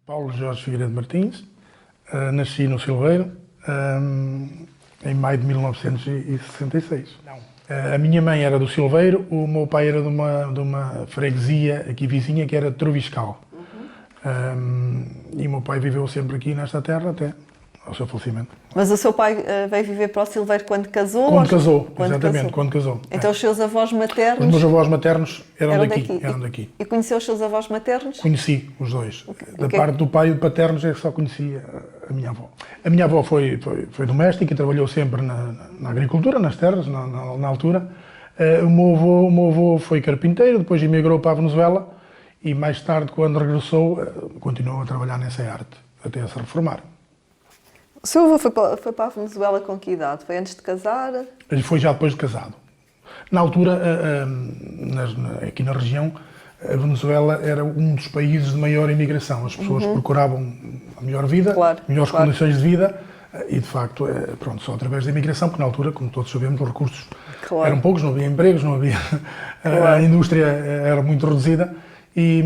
Paulo Jorge Figueiredo Martins, nasci no Silveiro em maio de 1966. A minha mãe era do Silveiro, o meu pai era de uma freguesia aqui vizinha que era de Troviscal. E o meu pai viveu sempre aqui nesta terra até ao seu falecimento. Mas o seu pai veio viver para o Silveiro quando casou? Quando casou, exatamente, quando casou. Então os seus avós maternos? Os meus avós maternos eram daqui. E conheceu os seus avós maternos? Conheci os dois. Da parte do pai e paternos é que só conhecia a minha avó. A minha avó foi doméstica e trabalhou sempre na agricultura, nas terras, na altura. O meu avô foi carpinteiro, depois emigrou para a Venezuela e mais tarde, quando regressou, continuou a trabalhar nessa arte, até se reformar. O seu avô foi para a Venezuela com que idade? Foi antes de casar? Ele foi já depois de casado. Na altura, aqui na região, a Venezuela era um dos países de maior imigração. As pessoas procuravam a melhor vida, melhores condições de vida e, de facto, só através da imigração, porque na altura, como todos sabemos, os recursos eram poucos, não havia empregos, não havia... A indústria era muito reduzida e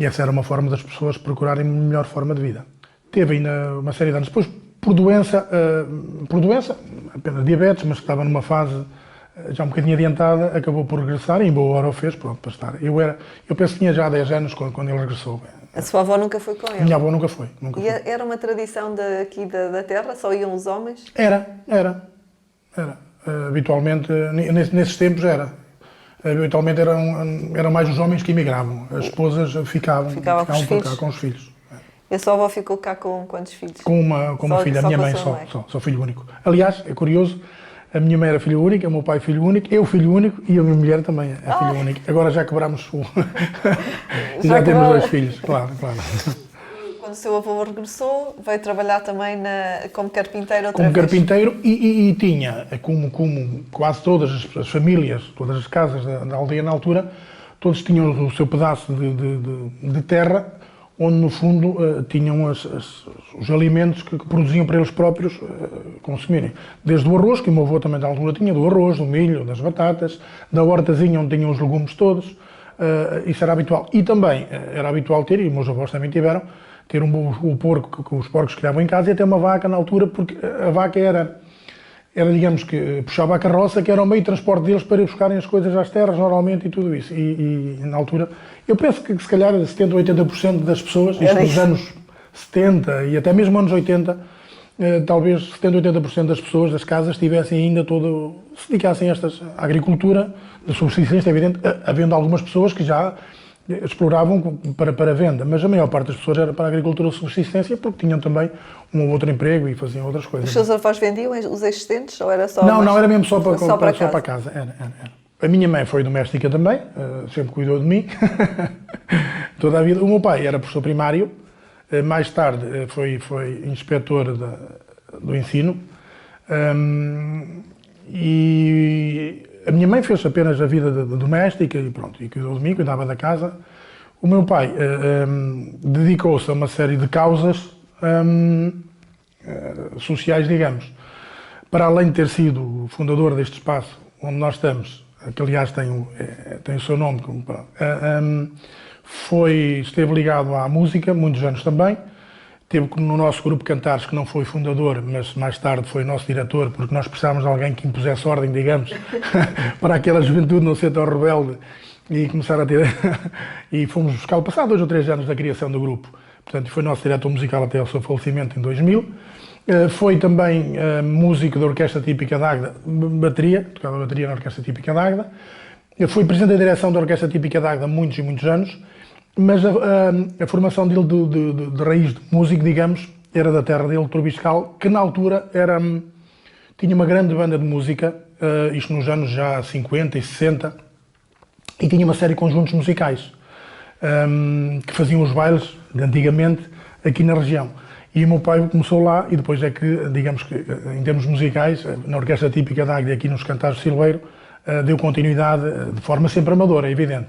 essa era uma forma das pessoas procurarem uma melhor forma de vida. Teve ainda uma série de anos depois, por doença, apenas diabetes, mas que estava numa fase já um bocadinho adiantada, acabou por regressar e em boa hora o fez, pronto, para estar. Eu penso que tinha já 10 anos quando ele regressou. A sua avó nunca foi com ele? A minha avó nunca foi. Era uma tradição aqui da terra? Só iam os homens? Era. Habitualmente, nesses tempos era. Habitualmente eram mais os homens que emigravam. As esposas ficavam por cá com os filhos. E a sua avó ficou cá com quantos filhos? Com uma filha, a minha mãe só filho único. Aliás, é curioso, a minha mãe era filho único, o meu pai filho único, eu filho único e a minha mulher também é filho único. Agora já quebramos já temos 2 filhos, claro. Quando o seu avô regressou, veio trabalhar também como carpinteiro outra vez? Como carpinteiro e tinha, como quase todas as famílias, todas as casas da aldeia na altura, todos tinham o seu pedaço de terra, onde no fundo tinham os alimentos que produziam para eles próprios consumirem. Desde o arroz, que o meu avô também da altura tinha, do arroz, do milho, das batatas, da hortazinha onde tinham os legumes todos, isso era habitual. E também era habitual ter, e os meus avós também tiveram, ter o porco que os porcos criavam em casa e até uma vaca na altura, porque a vaca era digamos que, puxava a carroça, que era o meio de transporte deles para ir buscarem as coisas às terras, normalmente, e tudo isso. E na altura, eu penso que se calhar 70% ou 80% das pessoas, isto nos anos 70 e até mesmo anos 80, talvez 70% ou 80% das pessoas, das casas, tivessem ainda se dedicassem a à agricultura, da subsistência, é evidente, havendo algumas pessoas que já exploravam para venda, mas a maior parte das pessoas era para a agricultura de subsistência porque tinham também um ou outro emprego e faziam outras coisas. Os seus avós vendiam os existentes ou era só... Não, era mesmo só para casa. Era. A minha mãe foi doméstica também, sempre cuidou de mim, toda a vida. O meu pai era professor primário, mais tarde foi inspetor do ensino e a minha mãe fez apenas a vida doméstica e pronto, e cuidou de mim, cuidava da casa. O meu pai dedicou-se a uma série de causas sociais, digamos. Para além de ter sido o fundador deste espaço onde nós estamos, que aliás tem o seu nome, esteve ligado à música, muitos anos também. Teve no nosso grupo Cantares, que não foi fundador, mas mais tarde foi nosso diretor, porque nós precisávamos de alguém que impusesse ordem, digamos, para aquela juventude não ser tão rebelde e começar a ter... E fomos buscá-lo, passado 2 ou 3 anos da criação do grupo. Portanto, foi nosso diretor musical até ao seu falecimento em 2000. Foi também músico da Orquestra Típica de Águeda, tocava bateria na Orquestra Típica de Águeda. Foi presidente da direção da Orquestra Típica de Águeda há muitos e muitos anos. Mas a formação dele de raiz de músico, digamos, era da terra dele, Troviscal, que na altura tinha uma grande banda de música, isto nos anos já 50 e 60, e tinha uma série de conjuntos musicais que faziam os bailes de antigamente aqui na região. E o meu pai começou lá e depois é que, digamos que em termos musicais, na Orquestra Típica de Águeda e aqui nos Cantares do Silveiro, deu continuidade de forma sempre amadora, é evidente.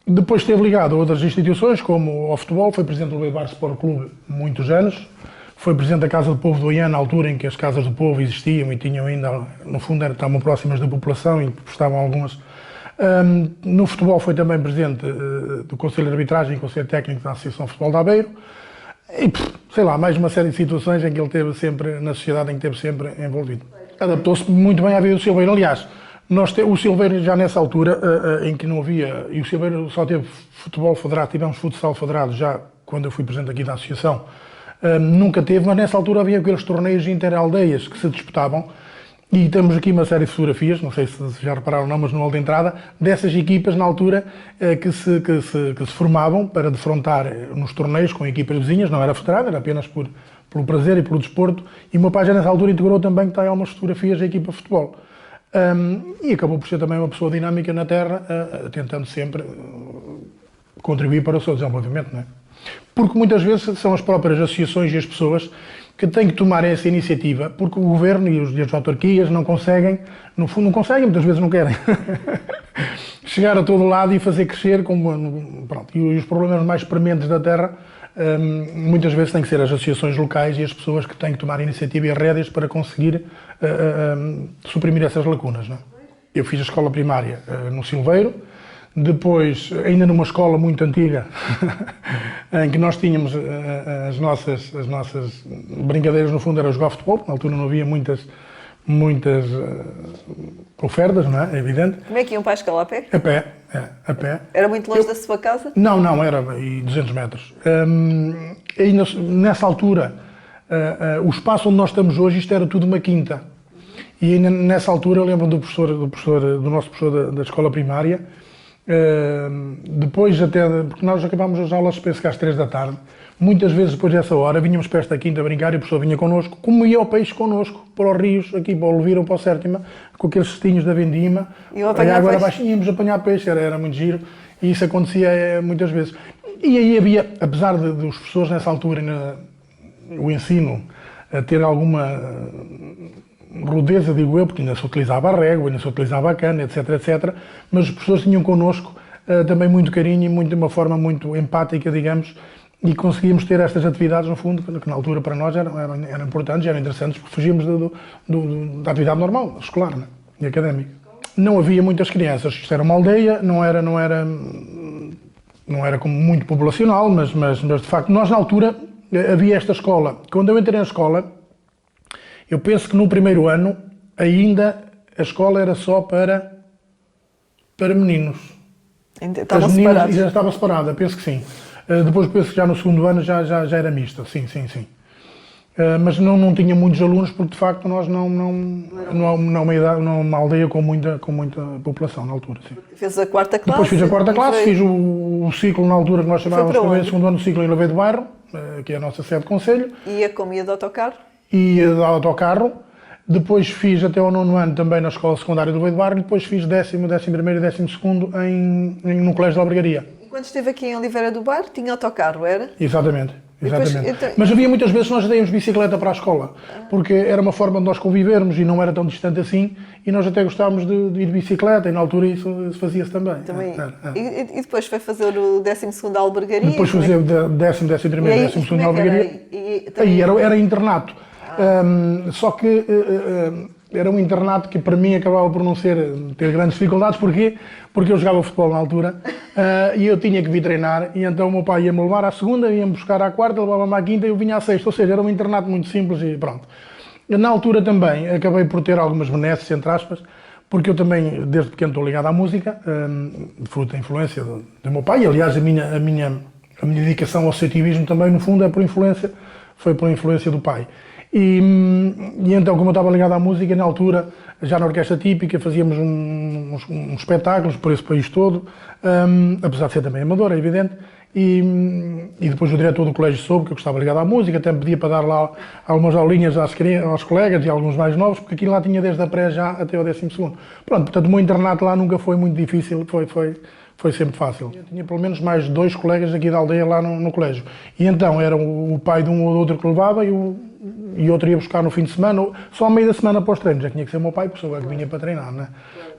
Depois esteve ligado a outras instituições, como ao futebol, foi presidente do Beira-Bar Sport Clube muitos anos, foi presidente da Casa do Povo do Oiã, na altura em que as Casas do Povo existiam e tinham ainda, no fundo, estavam próximas da população e prestavam No futebol foi também presidente do Conselho de Arbitragem e Conselho Técnico da Associação de Futebol de Aveiro. E, sei lá, mais uma série de situações em que ele esteve sempre, na sociedade em que esteve sempre envolvido. Adaptou-se muito bem à vida do Silveiro. Aliás, o Silveiro já nessa altura, em que não havia, e o Silveiro só teve futebol federado, tivemos futsal federado já quando eu fui presidente aqui da associação, nunca teve, mas nessa altura havia aqueles torneios inter-aldeias que se disputavam, e temos aqui uma série de fotografias, não sei se já repararam ou não, mas no hall de entrada, dessas equipas na altura que se formavam para defrontar nos torneios com equipas vizinhas, não era federado, era apenas pelo prazer e pelo desporto, e o meu pai já nessa altura integrou também, que está aí algumas fotografias da equipa de futebol. E acabou por ser também uma pessoa dinâmica na terra, tentando sempre contribuir para o seu desenvolvimento, não é? Porque muitas vezes são as próprias associações e as pessoas que têm que tomar essa iniciativa, porque o governo e as autarquias não conseguem, no fundo não conseguem, muitas vezes não querem, chegar a todo lado e fazer crescer, pronto, e os problemas mais prementes da terra, muitas vezes têm que ser as associações locais e as pessoas que têm que tomar a iniciativa e as rédeas para conseguir suprimir essas lacunas, não é? Eu fiz a escola primária no Silveiro, depois, ainda numa escola muito antiga, em que nós tínhamos as nossas brincadeiras, no fundo era jogar futebol, na altura não havia muitas ofertas, não é? É evidente. Como é que iam para a escola a pé? A pé. Era muito longe da sua casa? Não, era 200 metros. Ainda nessa altura, o espaço onde nós estamos hoje, isto era tudo uma quinta. E ainda nessa altura eu lembro do nosso professor da escola primária, depois porque nós acabámos as aulas, penso que às 3 da tarde, muitas vezes depois dessa hora vinhamos para esta quinta a brincar e o professor vinha connosco, como ia ao peixe connosco, para os rios, aqui para o Levira ou para o Sértima, com aqueles cestinhos da Vendima, e agora abaixo íamos apanhar peixe, era muito giro, e isso acontecia muitas vezes. E aí havia, apesar dos professores nessa altura, o ensino, ter alguma rudeza, digo eu, porque ainda se utilizava a régua, ainda se utilizava a cana, etc, mas os professores tinham connosco também muito carinho e de uma forma muito empática, digamos, e conseguíamos ter estas atividades, no fundo, que na altura para nós eram importantes, eram interessantes, porque fugíamos da atividade normal, escolar, né? E académica. Não havia muitas crianças, isto era uma aldeia, não era como muito populacional, mas de facto, nós na altura havia esta escola. Quando eu entrei na escola, eu penso que no primeiro ano ainda a escola era só para meninos. Estavam separados? Já estava separada, penso que sim. Depois penso que já no segundo ano já era mista, sim. Mas não tinha muitos alunos porque de facto nós não uma aldeia com muita população na altura, sim. Fez a quarta classe? Depois fiz a quarta classe, fiz o ciclo na altura que nós chamávamos também, o segundo ano, o ciclo em Louveira do Bairro, que é a nossa sede de concelho. Ia como ia de autocarro? Ia de autocarro. Depois fiz até ao 9º ano também na escola secundária do Louveira do Bairro e depois fiz 10º, 11º e 12º no Colégio da Albergaria. E quando esteve aqui em Oliveira do Bairro, tinha autocarro, era? Exatamente. Depois, Mas havia muitas vezes que nós demos bicicleta para a escola, porque era uma forma de nós convivermos e não era tão distante assim, e nós até gostávamos de ir de bicicleta, e na altura isso fazia-se também. E depois foi fazer o 12º albergaria? Depois fazer o 10º, 11º e 12º albergaria. Aí era internato. Só que era um internato que para mim acabava por não ter grandes dificuldades. Porquê? Porque eu jogava futebol na altura e eu tinha que vir treinar, e então o meu pai ia-me levar à segunda, ia-me buscar à quarta, levava-me à quinta e eu vinha à sexta. Ou seja, era um internato muito simples e pronto. Na altura também acabei por ter algumas benesses, entre aspas, porque eu também, desde pequeno, estou ligado à música, fruto da influência do meu pai. E, aliás, a minha dedicação ao associativismo também, no fundo, foi por influência do pai. E então, como eu estava ligado à música, na altura, já na orquestra típica, fazíamos uns espetáculos por esse país todo, apesar de ser também amador, é evidente, e depois o diretor do colégio soube que eu estava ligado à música, até me pedia para dar lá algumas aulinhas aos colegas e alguns mais novos, porque aquilo lá tinha desde a pré já até ao 12º. Pronto, portanto, o meu internato lá nunca foi muito difícil, foi sempre fácil. Eu tinha pelo menos mais 2 colegas aqui da aldeia lá no colégio. E então era o pai de um ou do outro que levava e outro ia buscar no fim de semana, só ao meio da semana após treinos. Já tinha que ser o meu pai, porque sou eu que vinha para treinar, né?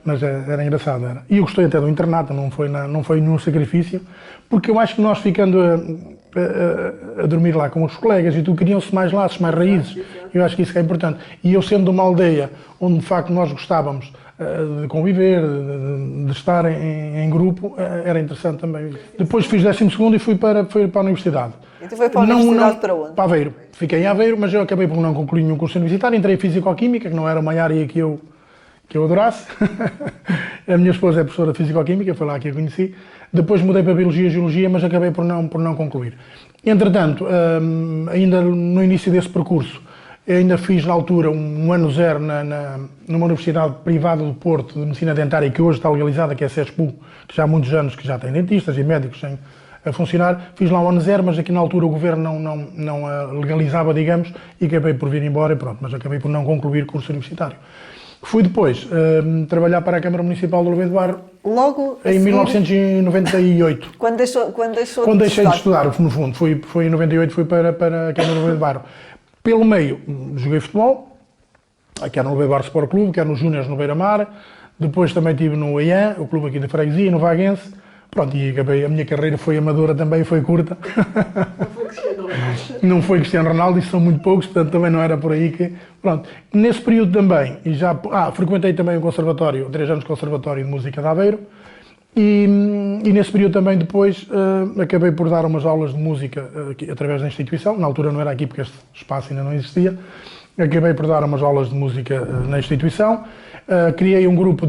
Mas era engraçado, era. E eu gostei até do internato, não foi nenhum sacrifício, porque eu acho que nós ficando a dormir lá com os colegas e criam-se mais laços, mais raízes. Eu acho que isso é importante. E eu sendo de uma aldeia onde de facto nós gostávamos de conviver, de estar em grupo, era interessante também. Depois fiz 12º e fui para a universidade. E tu foi para a universidade para onde? Para Aveiro. Fiquei em Aveiro, mas eu acabei por não concluir nenhum curso universitário. Entrei em Físico-Química, que não era uma área que eu adorasse. A minha esposa é professora de Físico-Química, foi lá que a conheci. Depois mudei para Biologia e Geologia, mas acabei por não concluir. Entretanto, ainda no início desse percurso, eu ainda fiz na altura um ano zero numa universidade privada do Porto de Medicina Dentária, que hoje está legalizada, que é a CESPU, que já há muitos anos que já tem dentistas e médicos a funcionar. Fiz lá um ano zero, mas aqui na altura o governo não a legalizava, digamos, e acabei por vir embora e pronto, mas acabei por não concluir curso universitário. Fui depois trabalhar para a Câmara Municipal de Oliveira do Bairro, logo em 1998. Quando deixei de estudar, no fundo, foi em 98, fui para a Câmara de Oliveira do Bairro. Pelo meio, joguei futebol, quer no Oliveira do Bairro Sport Clube, quer nos Júniores no Beira-Mar. Depois também estive no EIAN, o clube aqui da Freguesia, no Vaguense. Pronto, e acabei, a minha carreira foi amadora também, foi curta. Não foi Cristiano Ronaldo, isso são muito poucos, portanto também não era por aí que... Pronto, nesse período também, frequentei também o conservatório, 3 anos de conservatório de música de Aveiro, e nesse período também depois acabei por dar umas aulas de música através da instituição, na altura não era aqui porque este espaço ainda não existia, acabei por dar umas aulas de música na instituição, criei um grupo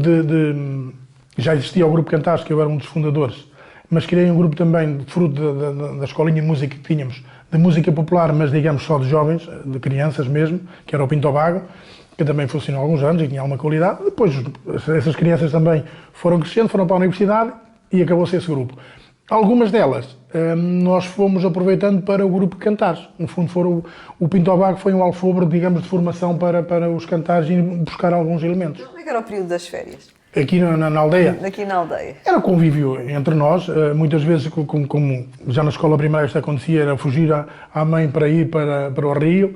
já existia o Grupo Cantares, que eu era um dos fundadores, mas criei um grupo também, fruto da escolinha de música que tínhamos, de música popular, mas digamos só de jovens, de crianças mesmo, que era o Pinto Bago, que também funcionou há alguns anos e tinha alguma qualidade. Depois essas crianças também foram crescendo, foram para a universidade e acabou-se esse grupo. Algumas delas nós fomos aproveitando para o Grupo Cantares. No fundo, o Pinto Bago foi um alfobre, digamos, de formação para os cantares e buscar alguns elementos. Como é que era o período das férias? Aqui na aldeia? Aqui na aldeia. Era convívio entre nós, muitas vezes, como já na escola primária isto acontecia, era fugir à mãe para ir para o rio,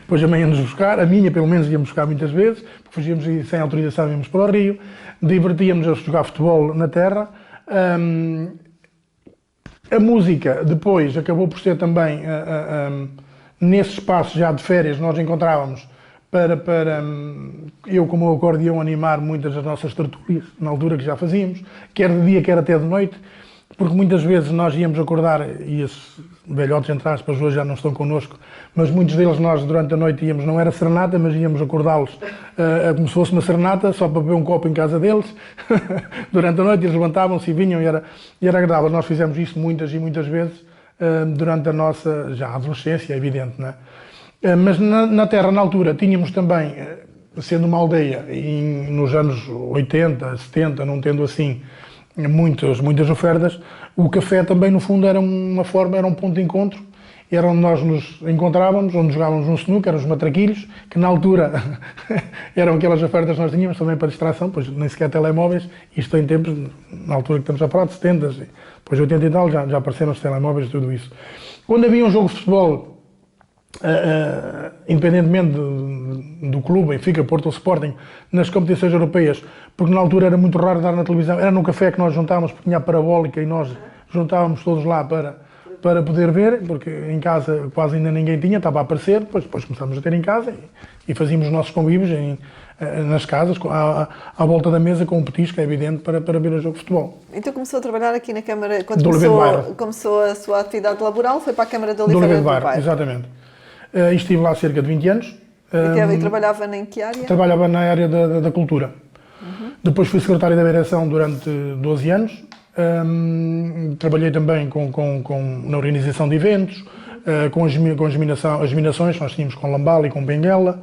depois a mãe ia-nos buscar, a minha pelo menos ia-me buscar muitas vezes, fugíamos e sem autorização íamos para o rio, divertíamos a jogar futebol na terra. A música depois acabou por ser também, nesse espaço já de férias, nós encontrávamos para eu, como o acordeão, animar muitas das nossas tertúlias, na altura que já fazíamos, quer de dia, quer até de noite, porque muitas vezes nós íamos acordar, e esses velhotes, entre aspas, hoje já não estão connosco, mas muitos deles nós durante a noite íamos, não era serenata, mas íamos acordá-los como se fosse uma serenata, só para beber um copo em casa deles, durante a noite eles levantavam-se e vinham e era agradável. Nós fizemos isso muitas e muitas vezes durante a nossa, já adolescência, é evidente, não é? Mas na terra, na altura, tínhamos também, sendo uma aldeia, nos anos 80, 70, não tendo assim muitas ofertas, o café também, no fundo, era uma forma, era um ponto de encontro, era onde nós nos encontrávamos, onde jogávamos um snooker, eram os matraquilhos, que na altura eram aquelas ofertas que nós tínhamos também para distração, pois nem sequer telemóveis, isto em tempos, na altura que estamos a falar, de 70, depois de 80 e tal, já apareceram os telemóveis e tudo isso. Quando havia um jogo de futebol, independentemente do clube, Benfica, Porto ou Sporting, nas competições europeias, porque na altura era muito raro dar na televisão, era num café que nós juntávamos, porque tinha a parabólica e nós juntávamos todos lá para poder ver, porque em casa quase ainda ninguém tinha, estava a aparecer, depois começámos a ter em casa e fazíamos os nossos convívios nas casas, à volta da mesa, com um petisco, é evidente, para ver o jogo de futebol. Então começou a trabalhar aqui na Câmara, quando começou a sua atividade laboral, foi para a Câmara de Oliveira do Bairro. Exatamente. Estive lá cerca de 20 anos. E trabalhava em que área? Trabalhava na área da cultura. Depois fui secretário da direção durante 12 anos. Trabalhei também na organização de eventos, com as minerações, nós tínhamos com Lambala e com Benguela.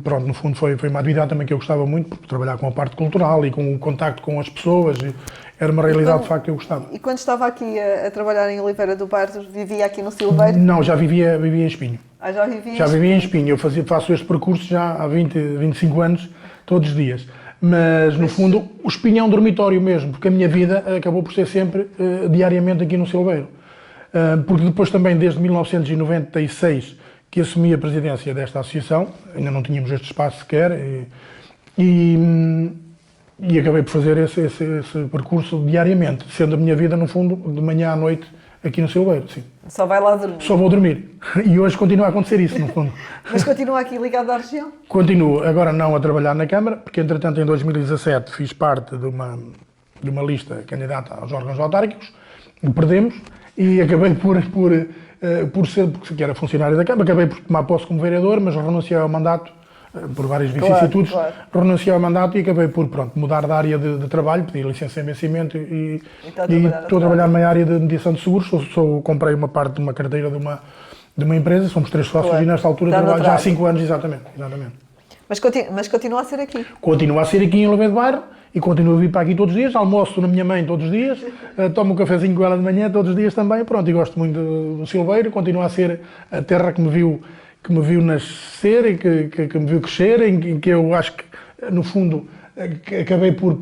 Pronto, no fundo foi uma atividade também que eu gostava muito, porque trabalhar com a parte cultural e com o contacto com as pessoas, era uma realidade de facto que eu gostava. E quando estava aqui a trabalhar em Oliveira do Bairro, vivia aqui no Silveiro? Não, já vivia em Espinho. Já vivia? Já vivia em Espinho, eu faço este percurso já há 25 anos, todos os dias. Mas, no fundo, o Espinho é um dormitório mesmo, porque a minha vida acabou por ser sempre diariamente aqui no Silveiro. Porque depois também, desde 1996, que assumi a presidência desta associação, ainda não tínhamos este espaço sequer, e acabei por fazer esse percurso diariamente, sendo a minha vida, no fundo, de manhã à noite aqui no Silveiro, sim. Só vai lá dormir. Só vou dormir. E hoje continua a acontecer isso, no fundo. Mas continua aqui ligado à região? Continuo, agora não a trabalhar na Câmara, porque entretanto em 2017 fiz parte de uma lista candidata aos órgãos autárquicos, perdemos, e acabei por ser, porque era funcionário da Câmara, acabei por tomar posse como vereador, mas renunciei ao mandato, por várias vicissitudes, renunciei ao mandato e acabei por, pronto, mudar de área de trabalho, pedi licença em vencimento e estou a trabalhar na área de mediação de seguros. Comprei uma parte de uma carteira de uma empresa, somos 3 sócios e nesta altura trabalho já há 5 anos, exatamente. Mas continua a ser aqui? Continua a ser aqui em Oliveira de Bairro e continuo a vir para aqui todos os dias, almoço na minha mãe todos os dias, tomo um cafezinho com ela de manhã todos os dias também, pronto, e gosto muito do Silveiro, continua a ser a terra que me viu nascer e que me viu crescer, em que eu acho que, no fundo, acabei por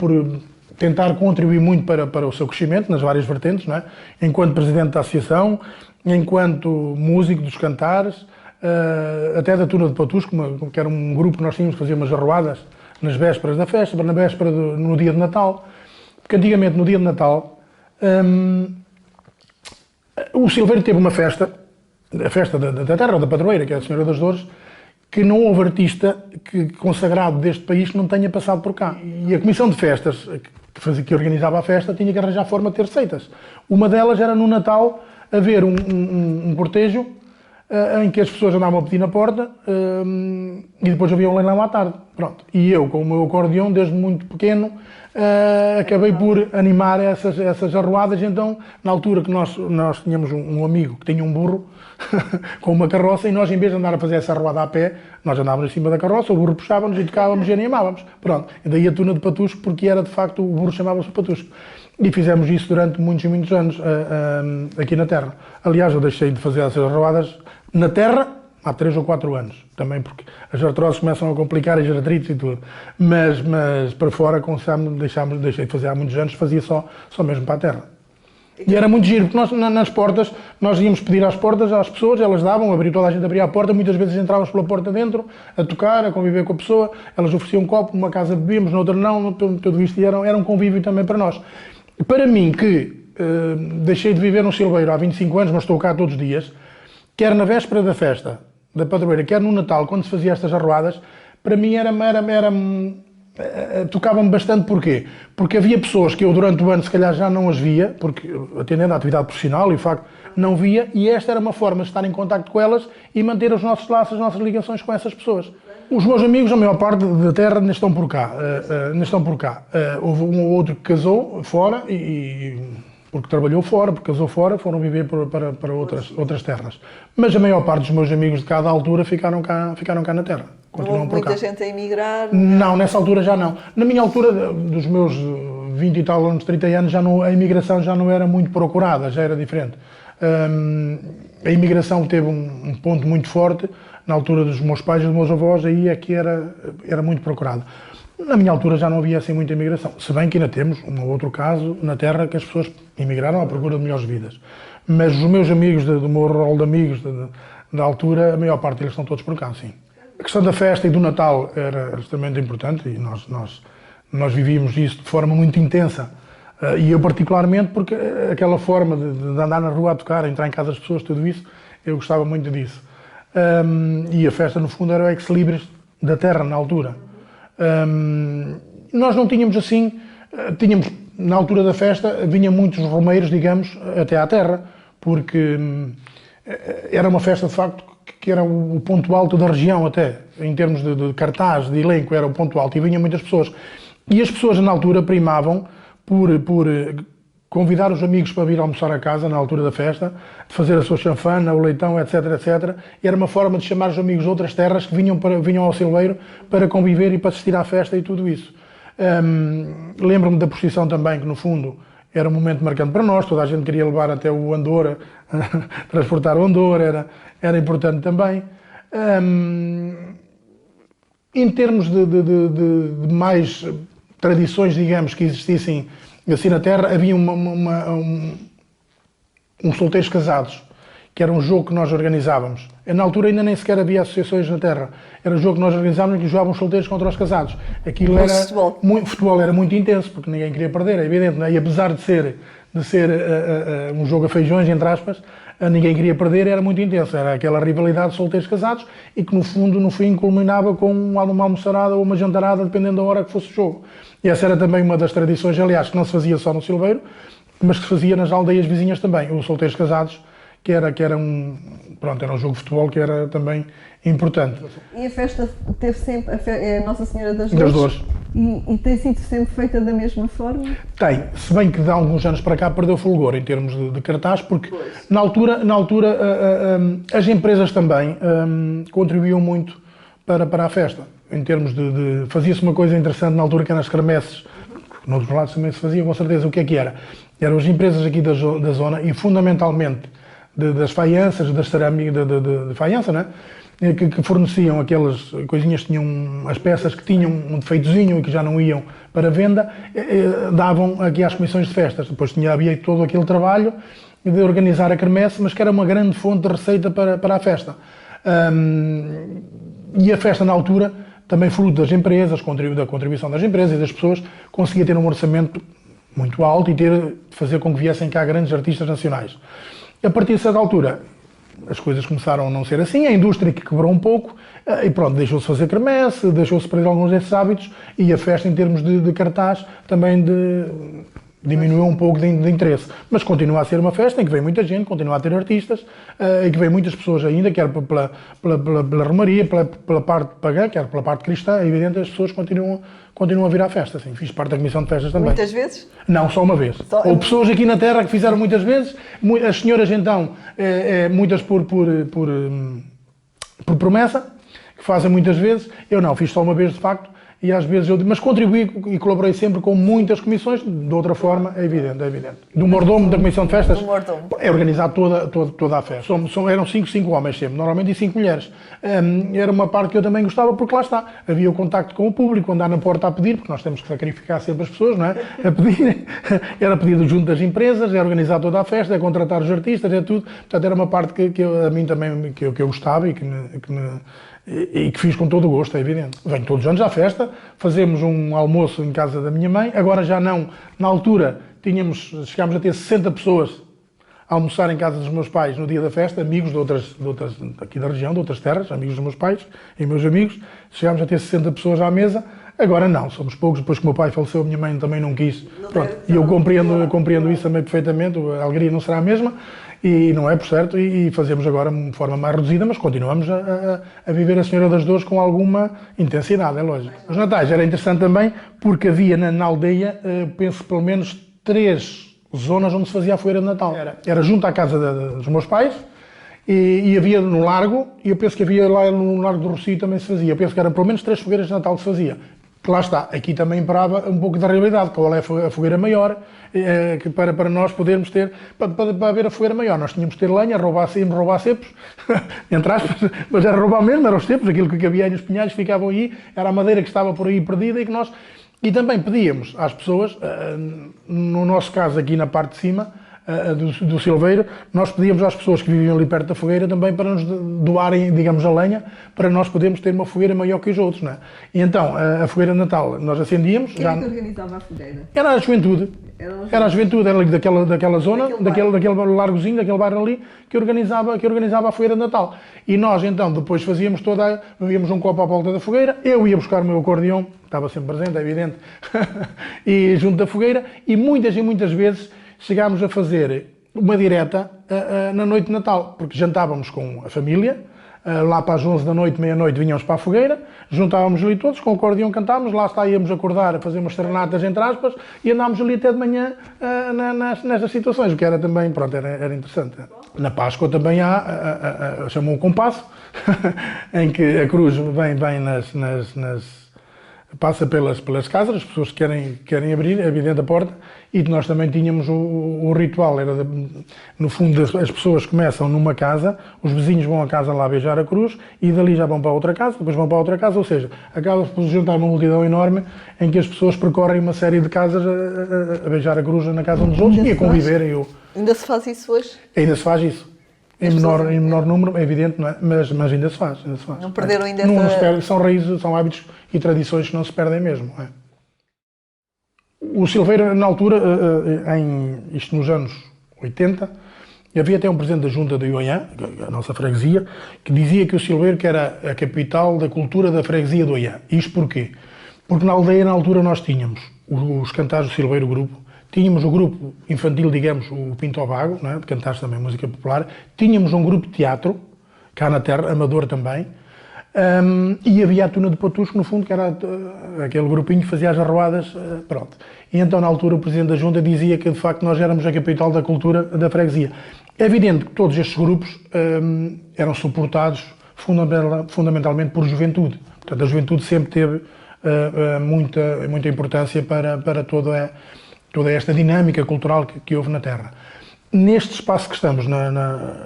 tentar contribuir muito para o seu crescimento, nas várias vertentes, não é? Enquanto presidente da associação, enquanto músico dos cantares, até da Tuna de Patusco, que era um grupo que nós tínhamos que fazer umas arruadas nas vésperas da festa, na véspera no dia de Natal, porque antigamente, no dia de Natal, o Silveiro teve uma festa, a festa da terra, da padroeira, que é a Senhora das Dores, que não houve artista consagrado deste país que não tenha passado por cá. E a Comissão de Festas, que organizava a festa, tinha que arranjar forma de ter receitas. Uma delas era no Natal haver um cortejo em que as pessoas andavam a pedir na porta e depois havia um leilão à tarde. Pronto. E eu, com o meu acordeão, desde muito pequeno, acabei por animar essas arruadas. Então, na altura que nós tínhamos um amigo que tinha um burro com uma carroça, e nós, em vez de andar a fazer essa arruada a pé, nós andávamos em cima da carroça, o burro puxava-nos e tocávamos e animávamos. Pronto. E daí a Tuna de Patusco, porque era de facto, o burro chamava-se Patusco. E fizemos isso durante muitos e muitos anos aqui na terra. Aliás, eu deixei de fazer essas arruadas na terra há 3 ou 4 anos, também porque as artroses começam a complicar, as artrites e tudo. Mas para fora, deixei de fazer há muitos anos, fazia só mesmo para a terra. E era muito giro, porque nós nas portas, nós íamos pedir às portas às pessoas, elas davam, toda a gente abria a porta, muitas vezes entrávamos pela porta dentro, a tocar, a conviver com a pessoa, elas ofereciam um copo, numa casa bebíamos, noutra não, tudo isto, e era um convívio também para nós. Para mim, que deixei de viver no Silveiro há 25 anos, mas estou cá todos os dias, quer na véspera da festa da padroeira, quer no Natal, quando se fazia estas arruadas, para mim tocava-me bastante. Porquê? Porque havia pessoas que eu durante o ano se calhar já não as via, porque atendendo à atividade profissional e o facto não via, e esta era uma forma de estar em contacto com elas e manter os nossos laços, as nossas ligações com essas pessoas. Os meus amigos, a maior parte da terra, ainda estão por cá. Houve um ou outro que casou fora porque trabalhou fora, porque casou fora, foram viver para outras terras. Mas a maior parte dos meus amigos de cada altura ficaram cá na terra. Não houve muita gente a emigrar? Não, nessa altura já não. Na minha altura, dos meus 20 e tal anos, 30 anos, a imigração já não era muito procurada, já era diferente. A imigração teve um ponto muito forte na altura dos meus pais e dos meus avós, aí é que era muito procurado. Na minha altura já não havia assim muita imigração, se bem que ainda temos um ou outro caso na terra que as pessoas imigraram à procura de melhores vidas. Mas os meus amigos, do meu rol de amigos da altura, a maior parte deles estão todos por cá, sim. A questão da festa e do Natal era extremamente importante e nós vivíamos isso de forma muito intensa. E eu particularmente, porque aquela forma de andar na rua a tocar, entrar em casa das pessoas, tudo isso, eu gostava muito disso. E a festa, no fundo, era o ex-libris da terra, na altura. Nós não tínhamos assim, na altura da festa, vinham muitos romeiros, digamos, até à terra, porque era uma festa, de facto, que era o ponto alto da região até, em termos de cartaz, de elenco, era o ponto alto, e vinham muitas pessoas. E as pessoas, na altura, primavam por convidar os amigos para vir almoçar a casa, na altura da festa, de fazer a sua chanfana, o leitão, etc, etc. E era uma forma de chamar os amigos de outras terras que vinham ao Silveiro para conviver e para assistir à festa e tudo isso. Lembro-me da procissão também, que no fundo era um momento marcante para nós, toda a gente queria levar até o Andor, transportar o Andor, era importante também. Em termos de mais tradições, digamos, que existissem assim na terra, havia uns solteiros casados, que era um jogo que nós organizávamos. Na altura ainda nem sequer havia associações na terra. Era um jogo que nós organizávamos em que jogavam os solteiros contra os casados. Aquilo era futebol era muito intenso, porque ninguém queria perder, é evidente, não é? E apesar de ser um jogo a feijões, entre aspas, ninguém queria perder, era muito intenso. Era aquela rivalidade de solteiros casados e que no fim culminava com uma almoçarada ou uma jantarada, dependendo da hora que fosse o jogo. E essa era também uma das tradições, aliás, que não se fazia só no Silveiro, mas que se fazia nas aldeias vizinhas também, os solteiros casados, que era um jogo de futebol que era também importante. E a festa teve sempre, a Nossa Senhora das Dores. E tem sido sempre feita da mesma forma? Tem, se bem que de alguns anos para cá perdeu fulgor em termos de cartaz, porque na altura as empresas também contribuíam muito para a festa, em termos de fazia-se uma coisa interessante na altura que eram as quermesses, noutros lados também se fazia, com certeza. O que é que era? Eram as empresas aqui da zona e fundamentalmente das faianças, das cerâmicas, de faiança, né? Que forneciam aquelas coisinhas que tinham, as peças que tinham um defeitozinho e que já não iam para venda, davam aqui às comissões de festas. Depois havia todo aquele trabalho de organizar a quermesse, mas que era uma grande fonte de receita para a festa. E a festa, na altura, também fruto das empresas, da contribuição das empresas e das pessoas, conseguia ter um orçamento muito alto e fazer com que viessem cá grandes artistas nacionais. A partir de certa altura, as coisas começaram a não ser assim, a indústria que quebrou um pouco, e pronto, deixou-se fazer quermesse, deixou-se perder alguns desses hábitos, e a festa, em termos de cartaz, também diminuiu um pouco de interesse. Mas continua a ser uma festa em que vem muita gente, continua a ter artistas, em que vem muitas pessoas ainda, quer pela romaria, pela parte pagã, quer pela parte cristã. É evidente que as pessoas continuam a vir à festa. Sim. Fiz parte da comissão de festas também. Muitas vezes? Não, só uma vez. Ou pessoas aqui na terra que fizeram muitas vezes, as senhoras então, muitas por promessa, que fazem muitas vezes. Eu não, fiz só uma vez de facto. E às vezes mas contribuí e colaborei sempre com muitas comissões, de outra forma, é evidente. Do mordomo da comissão de festas, é organizar toda a festa. Eram 5 homens sempre, normalmente, e 5 mulheres. Era uma parte que eu também gostava, porque lá está, havia o contacto com o público, andar na porta a pedir, porque nós temos que sacrificar sempre as pessoas, não é? A pedir, era pedido junto das empresas, é organizar toda a festa, é contratar os artistas, é tudo. Portanto, era uma parte a mim também que eu gostava e que fiz com todo o gosto, é evidente. Venho todos os anos à festa, fazemos um almoço em casa da minha mãe, agora já não. Na altura chegámos a ter 60 pessoas a almoçar em casa dos meus pais no dia da festa, amigos de outras aqui da região, de outras terras, amigos dos meus pais e meus amigos. Chegámos a ter 60 pessoas à mesa, agora não, somos poucos. Depois que o meu pai faleceu, a minha mãe também não quis. Pronto. E eu compreendo isso também perfeitamente, a alegria não será a mesma. E não é, por certo, e fazemos agora de forma mais reduzida, mas continuamos a viver a Senhora das Dores com alguma intensidade, é lógico. Os natais era interessante também, porque havia na aldeia, penso, pelo menos 3 zonas onde se fazia a fogueira de Natal. Era junto à casa dos meus pais, e havia no Largo, e eu penso que havia lá no Largo do Rocio também se fazia. Eu penso que eram pelo menos 3 fogueiras de Natal que se fazia. Que lá está, aqui também imperava um pouco da realidade, qual é a fogueira maior, que para nós podermos ter, para haver a fogueira maior, nós tínhamos de ter lenha, roubar cepos, entre aspas, mas era roubar mesmo, eram os cepos, aquilo que havia aí nos pinhais ficavam aí, era a madeira que estava por aí perdida e também pedíamos às pessoas, no nosso caso aqui na parte de cima, do Silveiro, nós pedíamos às pessoas que viviam ali perto da fogueira também para nos doarem, digamos, a lenha, para nós podermos ter uma fogueira maior que os outros, não é? E então, a fogueira de Natal, nós acendíamos... Quem é que organizava a fogueira? Era a juventude. Era a juventude, era ali daquela zona, daquele largozinho, daquele bairro ali, que organizava a fogueira de Natal. E nós, então, depois bebíamos um copo à volta da fogueira, eu ia buscar o meu acordeão, estava sempre presente, é evidente, e junto da fogueira, e muitas vezes chegámos a fazer uma direta na noite de Natal, porque jantávamos com a família, lá para as 11 da noite, meia-noite, vinhamos para a fogueira, juntávamos ali todos, com o acordeão cantávamos, lá está, íamos acordar a fazer umas serenatas, entre aspas, e andámos ali até de manhã nestas situações, o que era também, pronto, era interessante. Na Páscoa também chamam o compasso, em que a cruz vem passa pelas casas, as pessoas querem abrir, é evidente, a porta, e nós também tínhamos o ritual, no fundo, as pessoas começam numa casa, os vizinhos vão à casa lá beijar a cruz, e dali já vão para outra casa, depois vão para outra casa, ou seja, acaba por juntar uma multidão enorme, em que as pessoas percorrem uma série de casas a beijar a cruz na casa uns dos outros, e a conviver. Ainda se faz isso hoje? Ainda se faz isso. em menor número, é evidente, não é? Mas ainda se faz. Não perderam ainda não se perde, são raízes, são hábitos e tradições que não se perdem mesmo. É? O Silveira, na altura, isto nos anos 80, havia até um presidente da Junta de Oiã, a nossa freguesia, que dizia que o Silveira que era a capital da cultura da freguesia de Oiã. Isto porquê? Porque na aldeia, na altura, nós tínhamos os cantares do Silveira, o grupo, tínhamos o grupo infantil, digamos, o Pinto ao Vago, não é? De cantares também música popular, tínhamos um grupo de teatro, cá na terra, amador também, e havia a Tuna de Patusco, no fundo, que era aquele grupinho que fazia as arruadas, pronto. E então, na altura, o Presidente da Junta dizia que, de facto, nós éramos a capital da cultura da freguesia. É evidente que todos estes grupos eram suportados fundamentalmente por juventude. Portanto, a juventude sempre teve muita importância para toda esta dinâmica cultural que houve na terra. Neste espaço que estamos,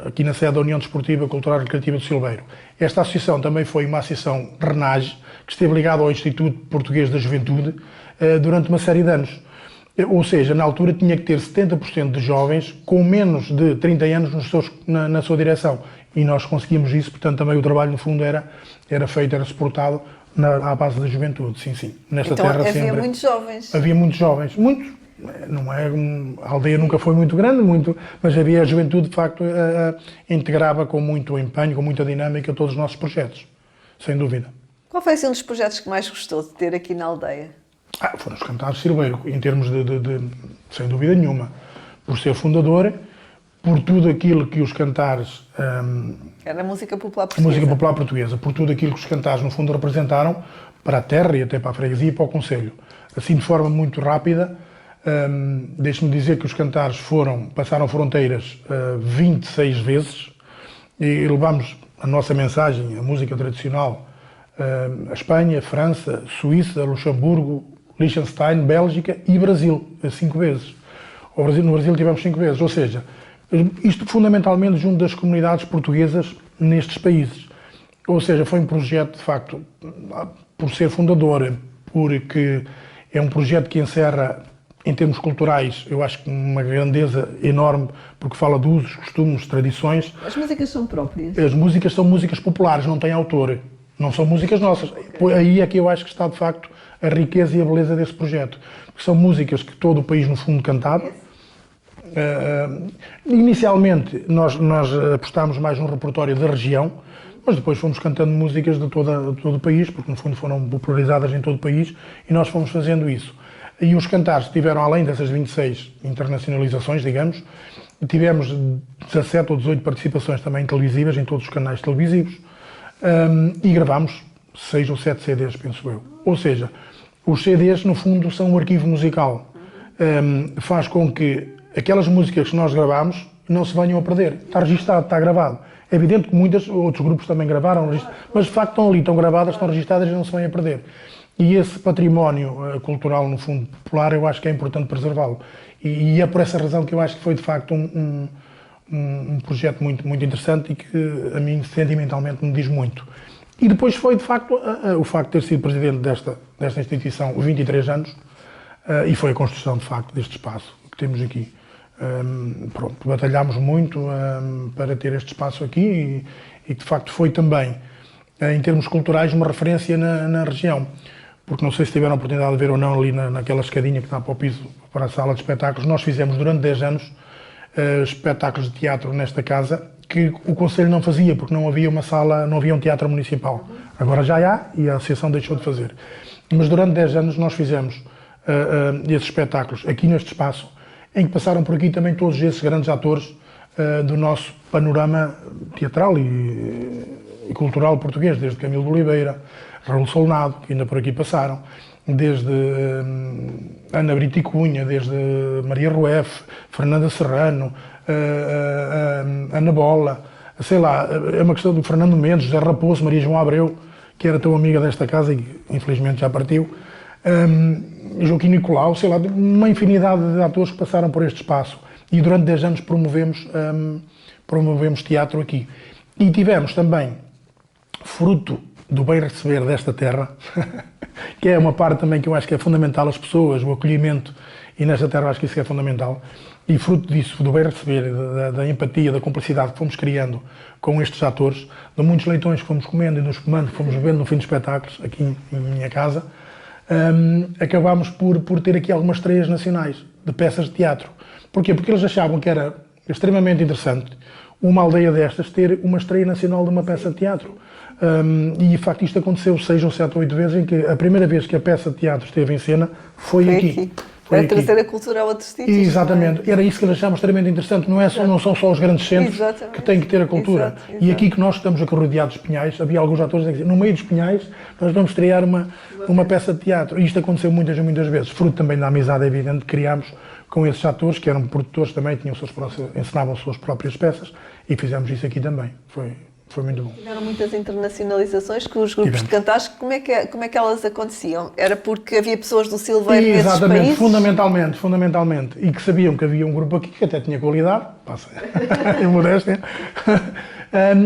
aqui na sede da União Desportiva Cultural e Recreativa do Silveiro, esta associação também foi uma associação RENAGE, que esteve ligada ao Instituto Português da Juventude durante uma série de anos. Ou seja, na altura tinha que ter 70% de jovens com menos de 30 anos na sua direção. E nós conseguimos isso, portanto também o trabalho no fundo era feito, era suportado à base da juventude, sim. Nesta então terra havia sempre, muitos jovens. Havia muitos jovens, muitos. Não é, a aldeia nunca foi muito grande, mas havia a juventude de facto integrava com muito empenho, com muita dinâmica todos os nossos projetos, sem dúvida. Qual foi assim, um dos projetos que mais gostou de ter aqui na aldeia? Foram os cantares de Silveiro, em termos sem dúvida nenhuma, por ser fundador, por tudo aquilo que os cantares... Era a música popular portuguesa. Música popular portuguesa, por tudo aquilo que os cantares no fundo representaram para a terra e até para a freguesia e para o concelho. Assim, de forma muito rápida, deixe-me dizer que os cantares passaram fronteiras 26 vezes e levamos a nossa mensagem, a música tradicional, a Espanha, França, Suíça, Luxemburgo, Liechtenstein, Bélgica e Brasil, 5 vezes. No Brasil tivemos 5 vezes, ou seja, isto fundamentalmente junto das comunidades portuguesas nestes países. Ou seja, foi um projeto, de facto, por ser fundador, porque é um projeto que encerra, em termos culturais, eu acho que uma grandeza enorme, porque fala de usos, costumes, tradições. As músicas são próprias? As músicas são músicas populares, não têm autor. Não são músicas nossas. Okay. Aí é que eu acho que está, de facto, a riqueza e a beleza desse projeto. Porque são músicas que todo o país, no fundo, cantava. Inicialmente, nós apostámos mais num repertório da região, mas depois fomos cantando músicas de todo o país, porque, no fundo, foram popularizadas em todo o país, e nós fomos fazendo isso. E os cantares tiveram, além dessas 26 internacionalizações, digamos, tivemos 17 ou 18 participações também televisivas, em todos os canais televisivos, e gravámos 6 ou 7 CDs, penso eu. Ou seja, os CDs, no fundo, são um arquivo musical. Faz com que aquelas músicas que nós gravámos não se venham a perder. Está registado, está gravado. É evidente que outros grupos também gravaram, mas de facto estão ali, estão gravadas, estão registadas e não se vêm a perder. E esse património cultural, no fundo, popular, eu acho que é importante preservá-lo. E é por essa razão que eu acho que foi, de facto, um projeto muito interessante e que a mim sentimentalmente me diz muito. E depois foi, de facto, o facto de ter sido presidente desta instituição 23 anos e foi a construção, de facto, deste espaço que temos aqui. Pronto, batalhámos muito para ter este espaço aqui e, de facto, foi também, em termos culturais, uma referência na região. Porque não sei se tiveram a oportunidade de ver ou não ali naquela escadinha que está para o piso, para a sala de espetáculos. Nós fizemos durante 10 anos espetáculos de teatro nesta casa que o Conselho não fazia, porque não havia uma sala, não havia um teatro municipal. Agora já há e a Associação deixou de fazer. Mas durante 10 anos nós fizemos esses espetáculos aqui neste espaço, em que passaram por aqui também todos esses grandes atores do nosso panorama teatral e cultural português, desde Camilo de Oliveira, Raul Solnado, que ainda por aqui passaram, desde Ana Brito e Cunha, desde Maria Rueff, Fernanda Serrano, Ana Bola, sei lá, é uma questão do Fernando Mendes, José Raposo, Maria João Abreu, que era tão amiga desta casa e infelizmente já partiu, Joaquim Nicolau, sei lá, uma infinidade de atores que passaram por este espaço e durante 10 anos promovemos teatro aqui. E tivemos também, fruto do bem receber desta terra, que é uma parte também que eu acho que é fundamental, as pessoas, o acolhimento, e nesta terra acho que isso é fundamental. e fruto disso, do bem receber, da empatia, da cumplicidade que fomos criando com estes atores, de muitos leitões que fomos comendo e nos espumantes que fomos bebendo no fim dos espetáculos, aqui em minha casa, acabámos por ter aqui algumas estreias nacionais de peças de teatro. Porquê? Porque eles achavam que era extremamente interessante uma aldeia destas ter uma estreia nacional de uma peça de teatro. E de facto isto aconteceu 6 ou 7 ou 8 vezes, em que a primeira vez que a peça de teatro esteve em cena foi aqui. Para trazer a cultura a outros sítios. Exatamente. Era isso que eles achavam extremamente interessante. Não são só os grandes centros que têm que ter a cultura. Exato. E aqui que nós estamos rodeados de pinhais, havia alguns atores a dizer, no meio dos pinhais nós vamos estrear uma peça de teatro. E isto aconteceu muitas vezes. Fruto também da amizade evidente que criámos com esses atores, que eram produtores também, encenavam as suas próprias peças, e fizemos isso aqui também. Foi muito bom. Tiveram muitas internacionalizações que os grupos de cantares, como é que elas aconteciam? Era porque havia pessoas do Silveiro nesses países? Exatamente, fundamentalmente. E que sabiam que havia um grupo aqui que até tinha qualidade, passa em modéstia,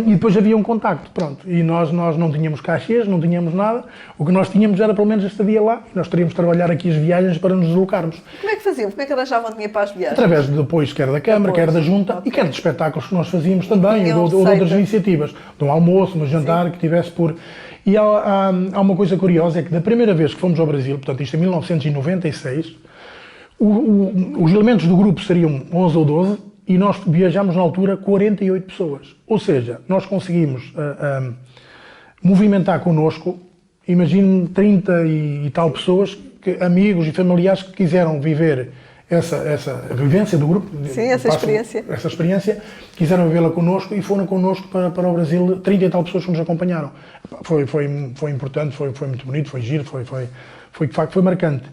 e depois havia um contacto, pronto. E nós não tínhamos cachês, não tínhamos nada. O que nós tínhamos era pelo menos a estadia lá, e nós teríamos de trabalhar aqui as viagens para nos deslocarmos. Como é que faziam? Como é que arranjavam dinheiro para as viagens? Através de apoios, quer da Câmara, quer da Junta, e quer de espetáculos que nós fazíamos também, ou de outras iniciativas, de um almoço, de um jantar, que tivesse por... E há uma coisa curiosa, é que da primeira vez que fomos ao Brasil, portanto isto em 1996, os elementos do grupo seriam 11 ou 12, e nós viajámos na altura 48 pessoas. Ou seja, nós conseguimos movimentar connosco, imagino 30 e tal pessoas, amigos e familiares que quiseram viver essa vivência do grupo. Sim, essa experiência, quiseram vivê-la connosco e foram connosco para o Brasil, 30 e tal pessoas que nos acompanharam. Foi importante, foi muito bonito, foi giro, de facto foi marcante.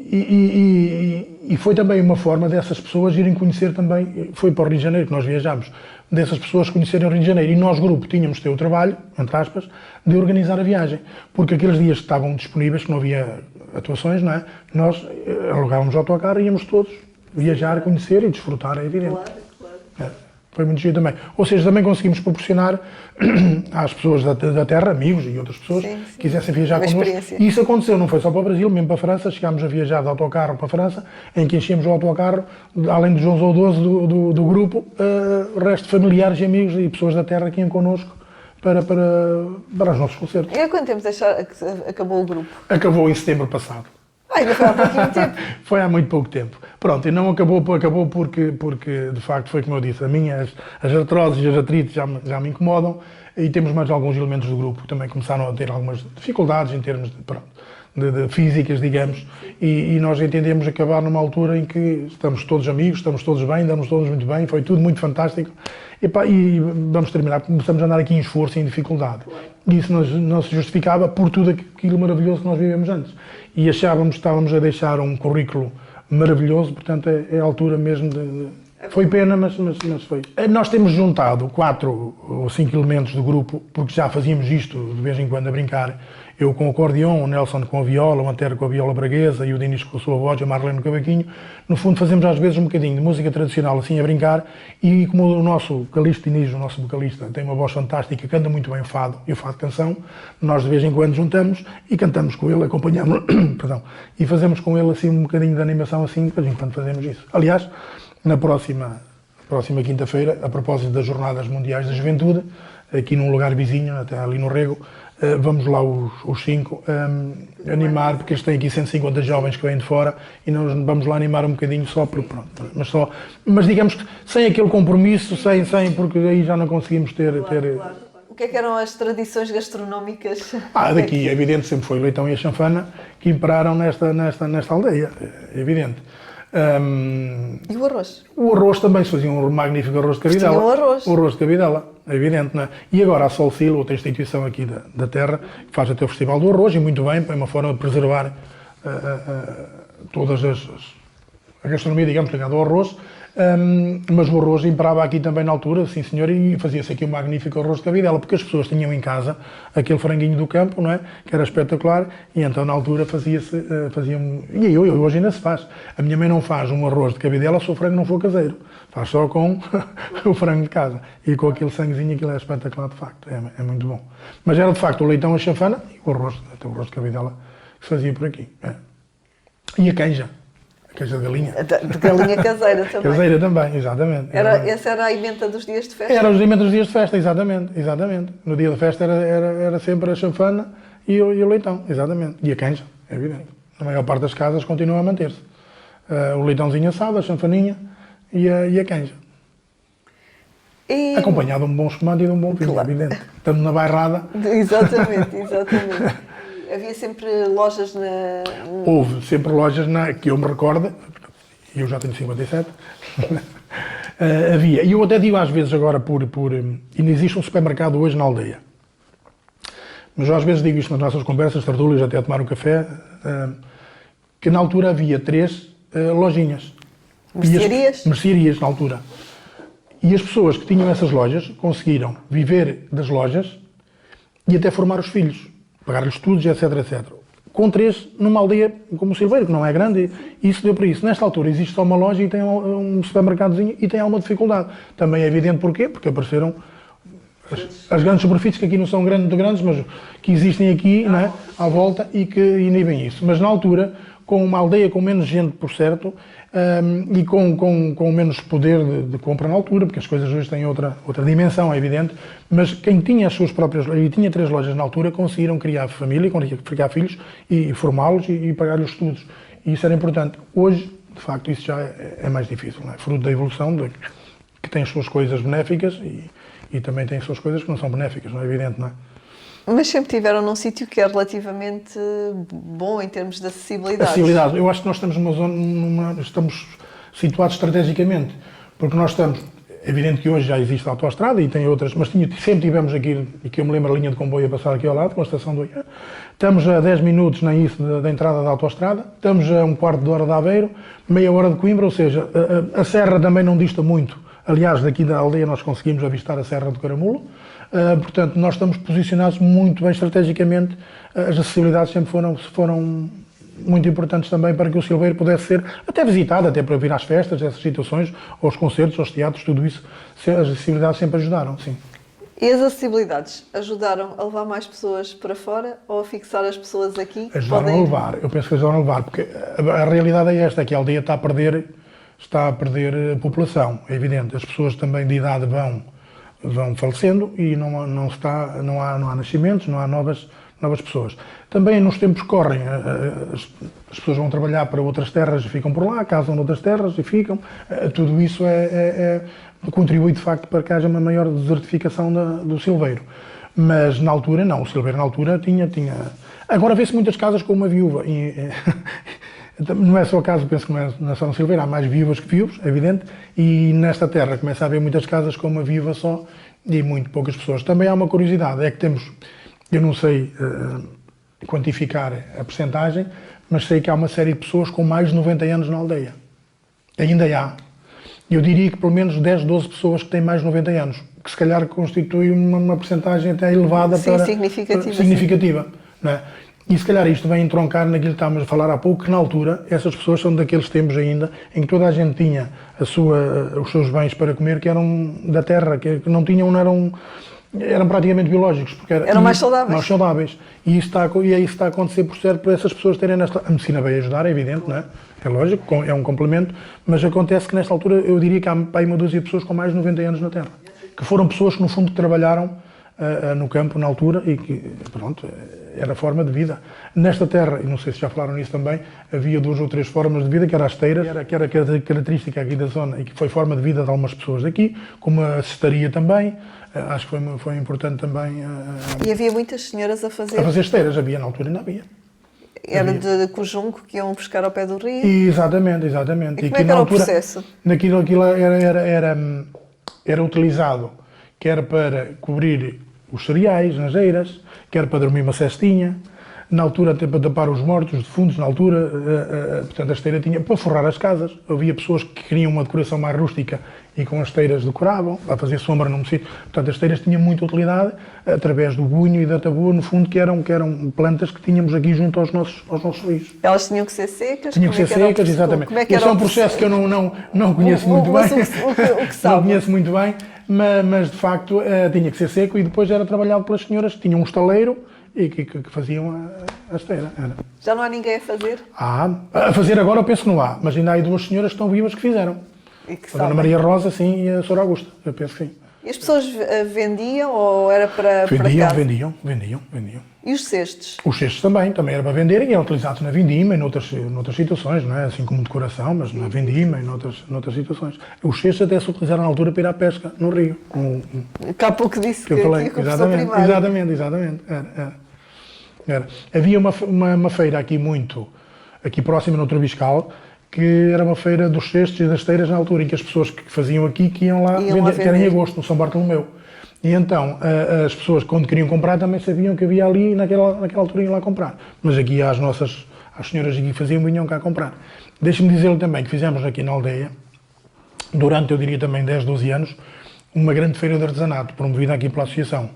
E foi também uma forma dessas pessoas irem conhecer também, foi para o Rio de Janeiro que nós viajámos, dessas pessoas conhecerem o Rio de Janeiro, e nós, grupo, tínhamos de ter o trabalho, entre aspas, de organizar a viagem, porque aqueles dias que estavam disponíveis, que não havia atuações, não é? Nós alugávamos o autocarro e íamos todos viajar, conhecer e desfrutar, é evidente. Claro. Foi muito giro também. Ou seja, também conseguimos proporcionar às pessoas da terra, amigos e outras pessoas, que quisessem viajar connosco. E isso aconteceu, não foi só para o Brasil, mesmo para a França. Chegámos a viajar de autocarro para a França, em que enchíamos o autocarro, além dos 11 ou 12 do grupo, o resto de familiares e amigos e pessoas da terra que iam connosco para os nossos concertos. E há quanto tempo acabou o grupo? Acabou em setembro passado. Ainda foi há pouquinho tempo. Foi há muito pouco tempo. Pronto, e não acabou porque de facto foi como eu disse, as artroses e as artrites já me incomodam, e temos mais alguns elementos do grupo que também começaram a ter algumas dificuldades em termos de físicas, digamos, e nós entendemos acabar numa altura em que estamos todos amigos, estamos todos bem, damos todos muito bem, foi tudo muito fantástico, e vamos terminar, começamos a andar aqui em esforço e em dificuldade. E isso não se justificava por tudo aquilo maravilhoso que nós vivemos antes. E estávamos a deixar um currículo maravilhoso, portanto é a altura mesmo de... Foi pena, mas foi. Nós temos juntado 4 ou 5 elementos do grupo, porque já fazíamos isto de vez em quando a brincar. Eu com o acordeão, o Nelson com a viola, o Antero com a viola braguesa e o Dinis com a sua voz e a Marlene com o cavaquinho. No fundo fazemos às vezes um bocadinho de música tradicional assim a brincar, e como o nosso Calixto Dinis, o nosso vocalista, tem uma voz fantástica, canta muito bem o fado e o fado canção, nós de vez em quando juntamos e cantamos com ele, acompanhamos, perdão, e fazemos com ele assim um bocadinho de animação assim, de vez em quando fazemos isso. Aliás, na próxima quinta-feira, a propósito das Jornadas Mundiais da Juventude, aqui num lugar vizinho, até ali no Rego, vamos lá os 5 animar, porque eles têm aqui 150 jovens que vêm de fora, e nós vamos lá animar um bocadinho só, mas digamos que sem aquele compromisso, porque aí já não conseguimos ter... Claro. O que é que eram as tradições gastronómicas? Daqui é evidente, sempre foi o leitão e a chanfana que imperaram nesta aldeia, é evidente. E o arroz? O arroz também se fazia um magnífico arroz de cabidela. O arroz de cabidela, é evidente, não é? E agora a Solsil, outra instituição aqui da terra, que faz até o Festival do Arroz, e muito bem, é uma forma de preservar todas a gastronomia, digamos, ligada ao arroz. Mas o arroz imperava aqui também na altura, sim senhor, e fazia-se aqui um magnífico arroz de cabidela, porque as pessoas tinham em casa aquele franguinho do campo, não é? Que era espetacular, e então na altura faziam, e hoje ainda se faz. A minha mãe não faz um arroz de cabidela se o frango não for caseiro, faz só com o frango de casa, e com aquele sanguezinho, aquilo é espetacular de facto, é muito bom. Mas era de facto o leitão, a chanfana e o arroz de cabidela que se fazia por aqui. E a canja. Queijo de galinha. De galinha caseira também. Caseira também, exatamente. Essa era a emenda dos dias de festa? Era os alimentos dos dias de festa, exatamente. No dia da festa era sempre a chanfana e o leitão, exatamente. E a canja, é evidente. Na maior parte das casas continua a manter-se. O leitãozinho assado, a chanfaninha e a canja. Acompanhado de um bom espumante e de um bom vinho, claro. Evidente. Estamos na bairrada. Exatamente. Havia sempre lojas Houve sempre lojas que eu me recordo, e eu já tenho 57, havia. E eu até digo às vezes agora ainda existe um supermercado hoje na aldeia. Mas eu às vezes digo isto nas nossas conversas, tertúlias, até a tomar um café, que na altura havia 3 lojinhas. Mercearias na altura. E as pessoas que tinham essas lojas conseguiram viver das lojas e até formar os filhos. Pagar-lhes estudos, etc. Com 3 numa aldeia como o Silveiro, que não é grande, e isso deu para isso. Nesta altura existe só uma loja e tem um supermercadozinho e tem alguma dificuldade. Também é evidente porquê, porque apareceram as grandes superfícies, que aqui não são muito grandes, mas que existem aqui, não é, à volta e que inibem isso. Mas na altura, com uma aldeia com menos gente, por certo, e com menos poder de compra na altura, porque as coisas hoje têm outra dimensão, é evidente, mas quem tinha as suas próprias, e tinha 3 lojas na altura, conseguiram criar família, criar filhos e formá-los e pagar-lhes estudos. E isso era importante. Hoje, de facto, isso já é mais difícil, não é? Fruto da evolução, que tem as suas coisas benéficas e também tem as suas coisas que não são benéficas, não é evidente, não é? Mas sempre tiveram num sítio que é relativamente bom em termos de acessibilidade. Acessibilidade. Eu acho que nós estamos numa zona, estamos situados estrategicamente, porque nós estamos, é evidente que hoje já existe a autoestrada e tem outras, mas sempre tivemos aqui, e que eu me lembro a linha de comboio a passar aqui ao lado, com a estação do Oiã. Estamos a 10 minutos na isso da entrada da autoestrada, estamos a um quarto de hora de Aveiro, meia hora de Coimbra, ou seja, a serra também não dista muito. Aliás, daqui da aldeia nós conseguimos avistar a Serra do Caramulo. Portanto, nós estamos posicionados muito bem estrategicamente. As acessibilidades sempre foram muito importantes também para que o Silveiro pudesse ser até visitado, até para vir às festas, essas situações, aos concertos, aos teatros, tudo isso. As acessibilidades sempre ajudaram, sim. E as acessibilidades ajudaram a levar mais pessoas para fora ou a fixar as pessoas aqui? Ajudaram a levar, eu penso que ajudaram a levar, porque a realidade é esta, que a aldeia está a perder a população, é evidente. As pessoas também de idade vão falecendo e não há nascimentos, não há novas pessoas. Também nos tempos que correm, as pessoas vão trabalhar para outras terras e ficam por lá, casam noutras terras e ficam. Tudo isso contribui de facto para que haja uma maior desertificação do Silveiro. Mas na altura não, o Silveiro na altura tinha... Agora vê-se muitas casas com uma viúva. Não é só o caso, penso que não é só no Silveiro, há mais viúvas que viúvos, é evidente, e nesta terra começa a haver muitas casas com uma viúva só e muito poucas pessoas. Também há uma curiosidade, é que temos, eu não sei quantificar a percentagem, mas sei que há uma série de pessoas com mais de 90 anos na aldeia. Ainda há. Eu diria que pelo menos 10, 12 pessoas que têm mais de 90 anos, que se calhar constitui uma percentagem até elevada. Sim, significativa. Não é? E se calhar isto vem entroncar naquilo que estávamos a falar há pouco, que na altura essas pessoas são daqueles tempos ainda em que toda a gente tinha os seus bens para comer que eram da terra, que não tinham, eram praticamente biológicos. Porque eram mais saudáveis. Mais saudáveis. E isso está a acontecer por certo para essas pessoas terem nesta... A medicina veio ajudar, é evidente, não é? É lógico, é um complemento, mas acontece que nesta altura eu diria que há uma dúzia de pessoas com mais de 90 anos na terra. Que foram pessoas que no fundo trabalharam no campo na altura e que, pronto, era a forma de vida. Nesta terra, e não sei se já falaram nisso também, havia 2 ou 3 formas de vida, que era as esteiras, que era característica aqui da zona e que foi forma de vida de algumas pessoas daqui, como a cestaria também, acho que foi importante também. E havia muitas senhoras a fazer esteiras, havia, na altura ainda havia. Era de conjunco que iam buscar ao pé do rio? Exatamente. E como é que era o processo? Aquilo era utilizado, quer para cobrir os cereais nas eiras, quer para dormir uma cestinha, na altura até para tapar os mortos, os defuntos, na altura, portanto a esteira tinha para forrar as casas. Havia pessoas que queriam uma decoração mais rústica e com as esteiras decoravam, para fazer sombra num sítio. Portanto as esteiras tinham muita utilidade, através do bunho e da tabua, no fundo, que eram plantas que tínhamos aqui junto aos nossos rios. Elas tinham que ser secas? Tinham que ser secas, exatamente. Esse é um processo que eu não conheço muito bem. Não conheço muito bem, mas de facto tinha que ser seco e depois era trabalhado pelas senhoras que tinham um estaleiro e que faziam a esteira. Era. Já não há ninguém a fazer? A fazer agora eu penso que não há, mas ainda há aí duas senhoras que estão vivas que fizeram. E que A Dona Maria Rosa, sim, e a Sra. Augusta, eu penso que sim. E as pessoas vendiam ou era para casa? Vendiam. E os cestos? Os cestos também era para venderem e eram utilizados na vindima e noutras situações, não é? Assim como decoração, mas na vindima e noutras situações. Os cestos até se utilizaram na altura para ir à pesca no rio. Cá há pouco disse que eu falei, tinha exatamente. Era. Havia uma feira aqui próxima no Trubiscal, que era uma feira dos cestos e das esteiras na altura, em que as pessoas que faziam aqui que iam lá vender, que era em agosto, no São Bartolomeu. E então, as pessoas, quando queriam comprar, também sabiam que havia ali, naquela altura, iam lá comprar. Mas aqui, as senhoras aqui que faziam, vinham cá comprar. Deixe-me dizer-lhe também que fizemos aqui na aldeia, durante, eu diria também, 10, 12 anos, uma grande feira de artesanato, promovida aqui pela Associação,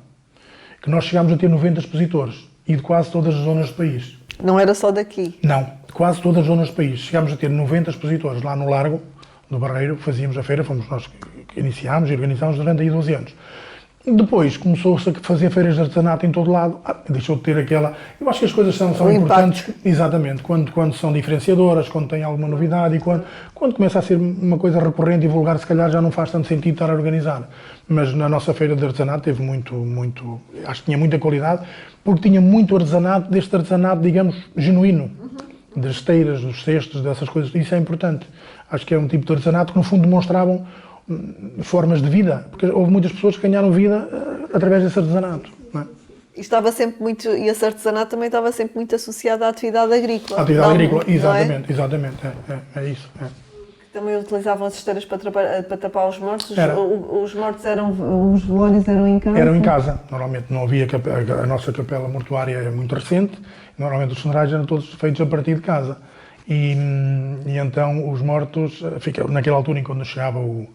que nós chegámos a ter 90 expositores, e de quase todas as zonas do país. Não era só daqui? Não, de quase todas as zonas do país. Chegámos a ter 90 expositores lá no Largo do Barreiro, fazíamos a feira, fomos nós que iniciámos e organizámos durante aí 12 anos. Depois começou-se a fazer feiras de artesanato em todo lado, deixou de ter aquela... Eu acho que as coisas são importantes, exatamente, quando são diferenciadoras, quando tem alguma novidade e quando começa a ser uma coisa recorrente e vulgar, se calhar já não faz tanto sentido estar a organizar. Mas na nossa feira de artesanato teve muito, acho que tinha muita qualidade, porque tinha muito artesanato, deste artesanato, digamos, genuíno, das esteiras, dos cestos, dessas coisas, isso é importante. Acho que é um tipo de artesanato que no fundo demonstravam formas de vida, porque houve muitas pessoas que ganharam vida através desse artesanato. Não é? E esse artesanato também estava sempre muito associado à atividade agrícola. À atividade agrícola, exatamente, é isso. Também utilizavam as esteiras para tapar os mortos? Os mortos os velórios eram em casa? Eram em casa, normalmente não havia, a nossa capela mortuária é muito recente, normalmente os funerais eram todos feitos a partir de casa. E então os mortos, naquela altura em quando chegava o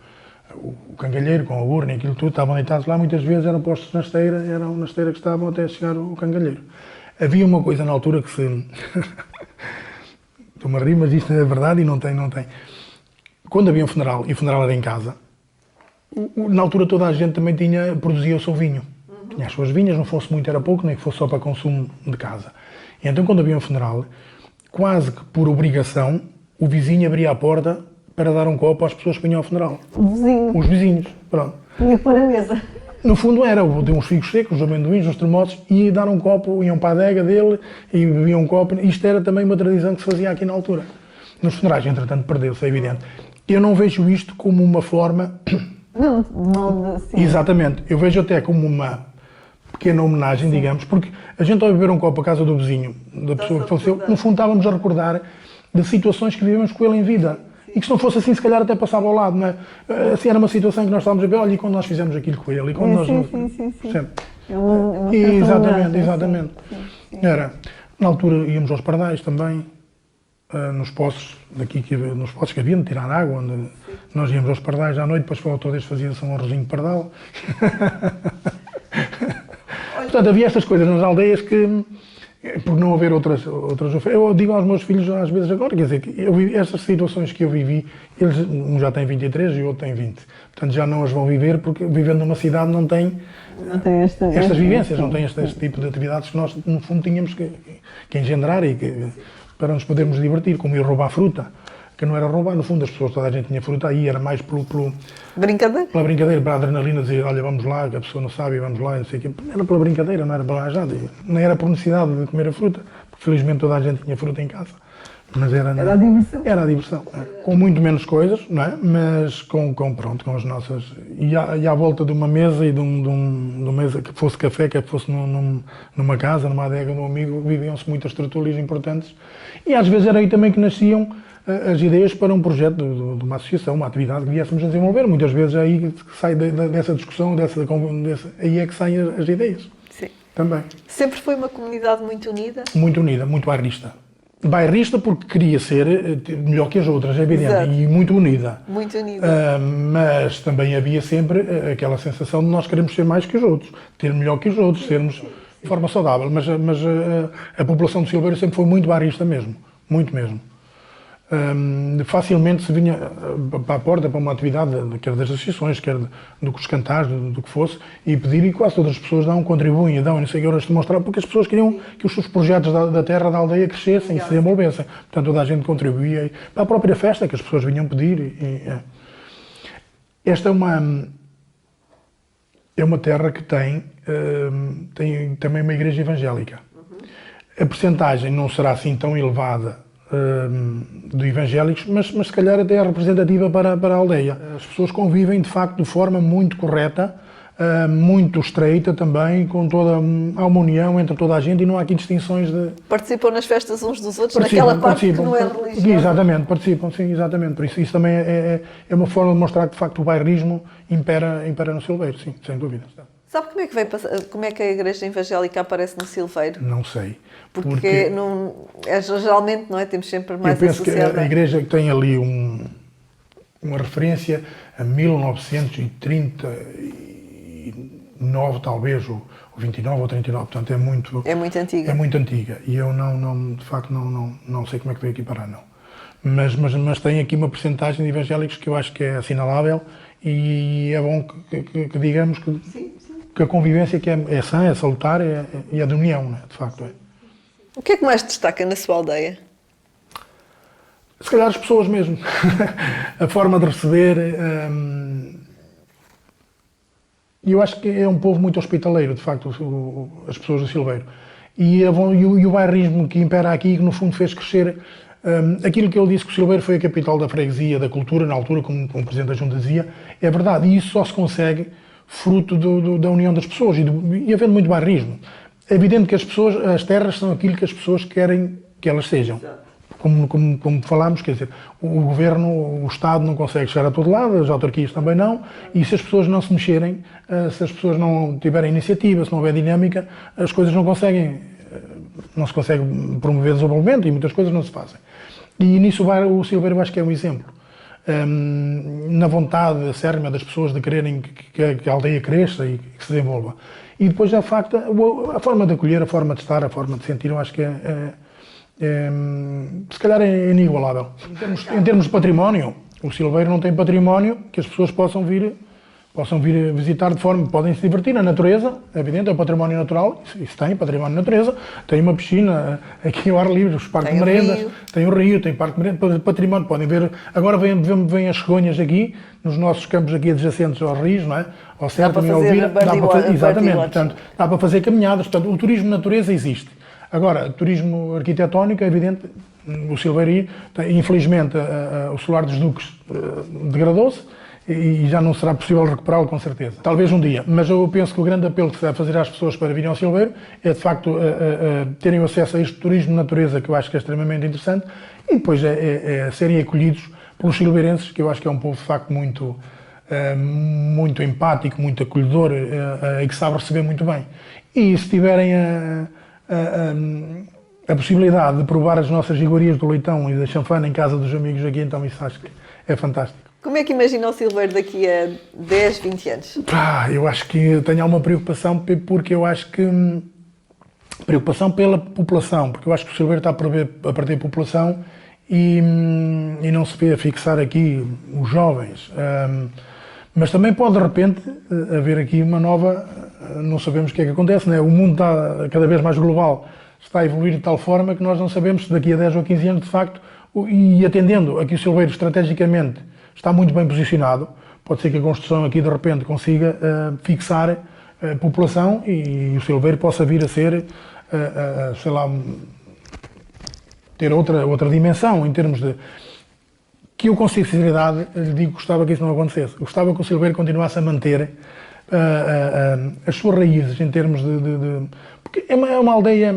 cangalheiro com a urna e aquilo tudo, estavam deitados lá, muitas vezes eram postos na esteira, eram na esteira que estavam até chegar o cangalheiro. Havia uma coisa na altura que se... Estou-me a rir, mas isto é verdade e não tem. Quando havia um funeral, e o funeral era em casa, na altura toda a gente também produzia o seu vinho. Tinha as suas vinhas, não fosse muito era pouco, nem que fosse só para consumo de casa. E então quando havia um funeral, quase que por obrigação, o vizinho abria a porta para dar um copo às pessoas que vinham ao funeral. Os vizinhos, pronto. Tinha que pôr a mesa. No fundo era, de uns figos secos, uns amendoins, uns termoços, e dar um copo, iam para a adega dele e bebiam um copo. Isto era também uma tradição que se fazia aqui na altura. Nos funerais, entretanto, perdeu-se, é evidente. Eu não vejo isto como uma forma... Não, assim. Exatamente. Eu vejo até como uma pequena homenagem, digamos, porque a gente ao beber um copo à casa do vizinho, da pessoa que faleceu, no fundo estávamos a recordar de situações que vivemos com ele em vida. E que se não fosse assim, se calhar até passava ao lado, não é? Assim, era uma situação que nós estávamos a ver, olha, e quando nós fizemos aquilo com ele, e quando nós... Sim. Sempre. É uma Exatamente. Era. Na altura íamos aos pardais também, nos poços que havia de tirar água, onde nós íamos aos pardais à noite, depois para o autor fazia-se um arrozinho de pardal. Portanto, havia estas coisas nas aldeias que, por não haver outras eu digo aos meus filhos às vezes agora, quer dizer, estas situações que eu vivi, um já tem 23 e o outro tem 20. Portanto, já não as vão viver, porque vivendo numa cidade não tem estas vivências, não tem este tipo de atividades que nós, no fundo, tínhamos que engendrar para nos podermos divertir, como ir roubar fruta, que não era roubar, no fundo as pessoas, toda a gente tinha fruta, aí era mais pela brincadeira, para a adrenalina, dizer, olha, vamos lá, que a pessoa não sabe, vamos lá, não sei o quê. Era pela brincadeira, não era pela rajada, nem era por necessidade de comer a fruta, porque felizmente toda a gente tinha fruta em casa. Mas era a diversão. Era a diversão, com muito menos coisas, não é? Mas com as nossas... E à volta de uma mesa e de uma mesa que fosse café, que fosse numa casa, numa adega de um amigo, viviam-se muitas tertúlias importantes. E às vezes era aí também que nasciam as ideias para um projeto de uma associação, uma atividade que viéssemos a desenvolver. Muitas vezes é aí que sai dessa discussão, aí é que saem as ideias. Sim. Também. Sempre foi uma comunidade muito unida? Muito unida, muito bairrista. Bairrista porque queria ser melhor que as outras, é evidente, Exato. E muito unida. Muito unida. Mas também havia sempre aquela sensação de nós queremos ser mais que os outros, ter melhor que os outros, sermos de forma saudável. Mas a população de Silveira sempre foi muito bairrista mesmo, muito mesmo. facilmente se vinha para a porta para uma atividade, quer das associações, quer dos cantares, do que fosse, e pedir, e quase todas as pessoas dão, contribuem, dão, e não sei o que, horas demonstrar, porque as pessoas queriam que os seus projetos da terra, da aldeia, crescessem e se desenvolvessem. Portanto, toda a gente contribuía, e para a própria festa que as pessoas vinham pedir. Esta é uma terra que tem também uma igreja evangélica. A percentagem não será assim tão elevada de evangélicos, mas se calhar até é representativa para a aldeia. As pessoas convivem, de facto, de forma muito correta, muito estreita também, com toda a união entre toda a gente, e não há aqui distinções de... Participam nas festas uns dos outros, naquela parte que não é religiosa. Exatamente, participam, sim, exatamente. Por isso também é uma forma de mostrar que, de facto, o bairrismo impera no Silveiro, sim, sem dúvida. Sabe como é que a igreja evangélica aparece no Silveiro? Não sei. Porque não, geralmente, não é? Temos sempre mais associado. Eu penso que a igreja tem ali uma referência a 1939, talvez, ou 29 ou 39, portanto é muito... É muito antiga. É muito antiga, e eu de facto não sei como é que veio aqui parar, não. Mas tem aqui uma percentagem de evangélicos que eu acho que é assinalável, e é bom que digamos que... Sim. Que a convivência que é sã, é salutar e é de união, né? De facto é. O que é que mais destaca na sua aldeia? Se calhar as pessoas mesmo. A forma de receber. E eu acho que é um povo muito hospitaleiro, de facto, as pessoas do Silveiro. E o bairrismo que impera aqui, que no fundo fez crescer aquilo que ele disse, que o Silveiro foi a capital da freguesia, da cultura, na altura, como o Presidente da Junta dizia, é verdade. E isso só se consegue fruto da união das pessoas e havendo muito bairrismo. É evidente que as terras são aquilo que as pessoas querem que elas sejam. Como falámos, quer dizer, o governo, o Estado não consegue chegar a todo lado, as autarquias também não, e se as pessoas não se mexerem, se as pessoas não tiverem iniciativa, se não houver dinâmica, as coisas não se consegue promover desenvolvimento e muitas coisas não se fazem. E nisso o Silveiro acho que é um exemplo. Na vontade acérrima das pessoas de quererem que a aldeia cresça e que se desenvolva. E depois, de facto, a forma de acolher, a forma de estar, a forma de sentir, eu acho que se calhar é inigualável. Em termos de património, o Silveiro não tem património que as pessoas possam vir visitar de forma, podem se divertir na natureza, é evidente, é o património natural, isso tem património de natureza, tem uma piscina aqui ao ar livre, os parques de merendas, tem o rio, tem parque de merendas, património, podem ver, agora vêm as cegonhas aqui, nos nossos campos aqui adjacentes aos rios, não é? Ao Sértimo e ao Elvira, exatamente, portanto, dá para fazer caminhadas, portanto, o turismo de natureza existe. Agora, turismo arquitetónico, é evidente, o Silveiro, infelizmente, o Solar dos Duques degradou-se, e já não será possível recuperá-lo, com certeza. Talvez um dia, mas eu penso que o grande apelo que se deve fazer às pessoas para virem ao Silveiro é, de facto, terem acesso a este turismo de natureza, que eu acho que é extremamente interessante, e depois serem acolhidos pelos silveirenses, que eu acho que é um povo, de facto, muito empático, muito acolhedor, e que sabe receber muito bem. E se tiverem a possibilidade de provar as nossas iguarias do leitão e da chanfana em casa dos amigos aqui, então isso acho que é fantástico. Como é que imagina o Silveiro daqui a 10, 20 anos? Eu acho que tenho alguma preocupação, porque eu acho que... Preocupação pela população, porque eu acho que o Silveiro está a perder população e não se vê a fixar aqui os jovens. Mas também pode, de repente, haver aqui uma nova... Não sabemos o que é que acontece, não é? O mundo está cada vez mais global, está a evoluir de tal forma que nós não sabemos se daqui a 10 ou 15 anos, de facto, e atendendo a que o Silveiro estrategicamente está muito bem posicionado, pode ser que a construção aqui de repente consiga fixar a população e o Silveiro possa vir a ser, sei lá, ter outra dimensão em termos de... Que eu com sinceridade lhe digo que gostava que isso não acontecesse. Gostava que o Silveiro continuasse a manter as suas raízes em termos de... Porque é uma aldeia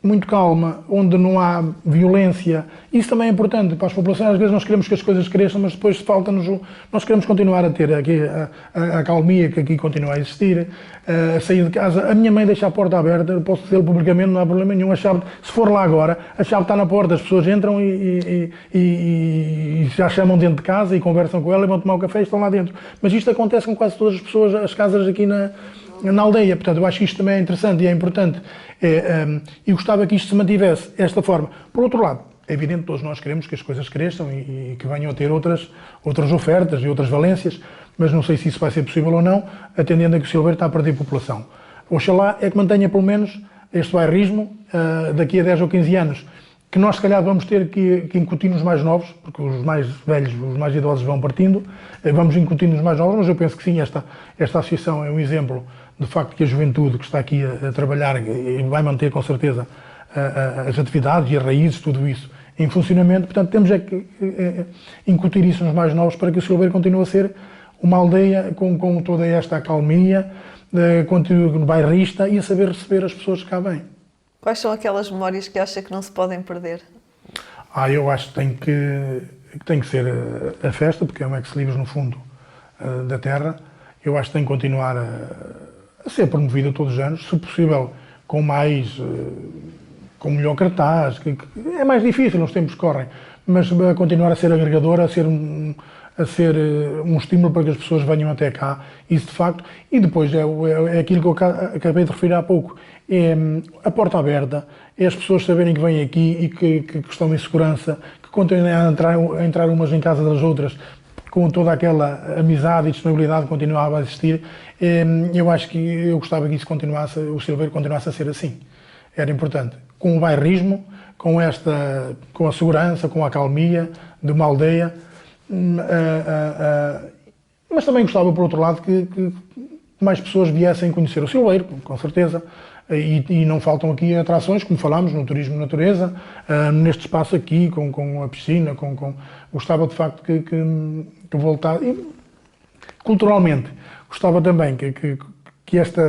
muito calma, onde não há violência. Isso também é importante para as populações. Às vezes nós queremos que as coisas cresçam, mas depois falta-nos... Nós queremos continuar a ter aqui a calmia que aqui continua a existir, a sair de casa. A minha mãe deixa a porta aberta, eu posso dizer publicamente, não há problema nenhum. A chave, se for lá agora, a chave está na porta, as pessoas entram e já chamam dentro de casa e conversam com ela e vão tomar um café e estão lá dentro. Mas isto acontece com quase todas as pessoas, as casas aqui na aldeia. Portanto, eu acho que isto também é interessante e é importante. E gostava que isto se mantivesse desta forma. Por outro lado, É evidente que todos nós queremos que as coisas cresçam e que venham a ter outras ofertas e outras valências, mas não sei se isso vai ser possível ou não, atendendo a que o Silveiro está a perder população. Oxalá é que mantenha pelo menos este bairrismo daqui a 10 ou 15 anos, que nós se calhar vamos ter que incutir nos mais novos, porque os mais velhos, os mais idosos vão partindo, vamos incutir nos mais novos, mas eu penso que sim, esta associação é um exemplo de facto que a juventude que está aqui a trabalhar e vai manter com certeza as atividades e as raízes, tudo isso em funcionamento, portanto temos que incutir isso nos mais novos para que o Silveiro continue a ser uma aldeia com toda esta acalmia, conteúdo bairrista e a saber receber as pessoas que cá vêm. Quais são aquelas memórias que acha que não se podem perder? Eu acho que tem que ser a festa, porque é um ex-libris no fundo da terra. Eu acho que tem que continuar a ser promovida todos os anos, se possível com melhor cartaz, que é mais difícil nos tempos que correm, mas a continuar a ser agregadora, a ser um estímulo para que as pessoas venham até cá, isso de facto, e depois é aquilo que eu acabei de referir há pouco, é a porta aberta, é as pessoas saberem que vêm aqui e que estão em segurança, que continuem a entrar umas em casa das outras, com toda aquela amizade e disponibilidade que continuava a existir. Eu acho que eu gostava que isso continuasse, o Silveiro continuasse a ser assim. Era importante. Com o bairrismo, com a segurança, com a acalmia de uma aldeia, mas também gostava, por outro lado, que mais pessoas viessem conhecer o Silveiro, com certeza, e não faltam aqui atrações, como falámos, no turismo de natureza, neste espaço aqui, com a piscina, gostava de facto que voltasse, e, culturalmente, gostava também que esta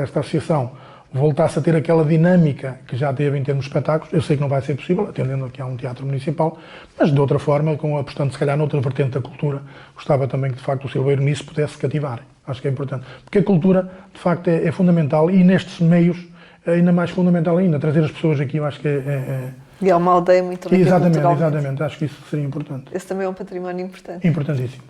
associação voltasse a ter aquela dinâmica que já teve em termos de espetáculos. Eu sei que não vai ser possível, atendendo aqui a um teatro municipal, mas de outra forma, apostando se calhar noutra vertente da cultura, gostava também que de facto o Silveiro nisso pudesse cativar. Acho que é importante. Porque a cultura, de facto, é fundamental e nestes meios, ainda mais fundamental ainda, trazer as pessoas aqui, eu acho que E é uma aldeia muito rica culturalmente. Exatamente, acho que isso seria importante. Esse também é um património importante. Importantíssimo.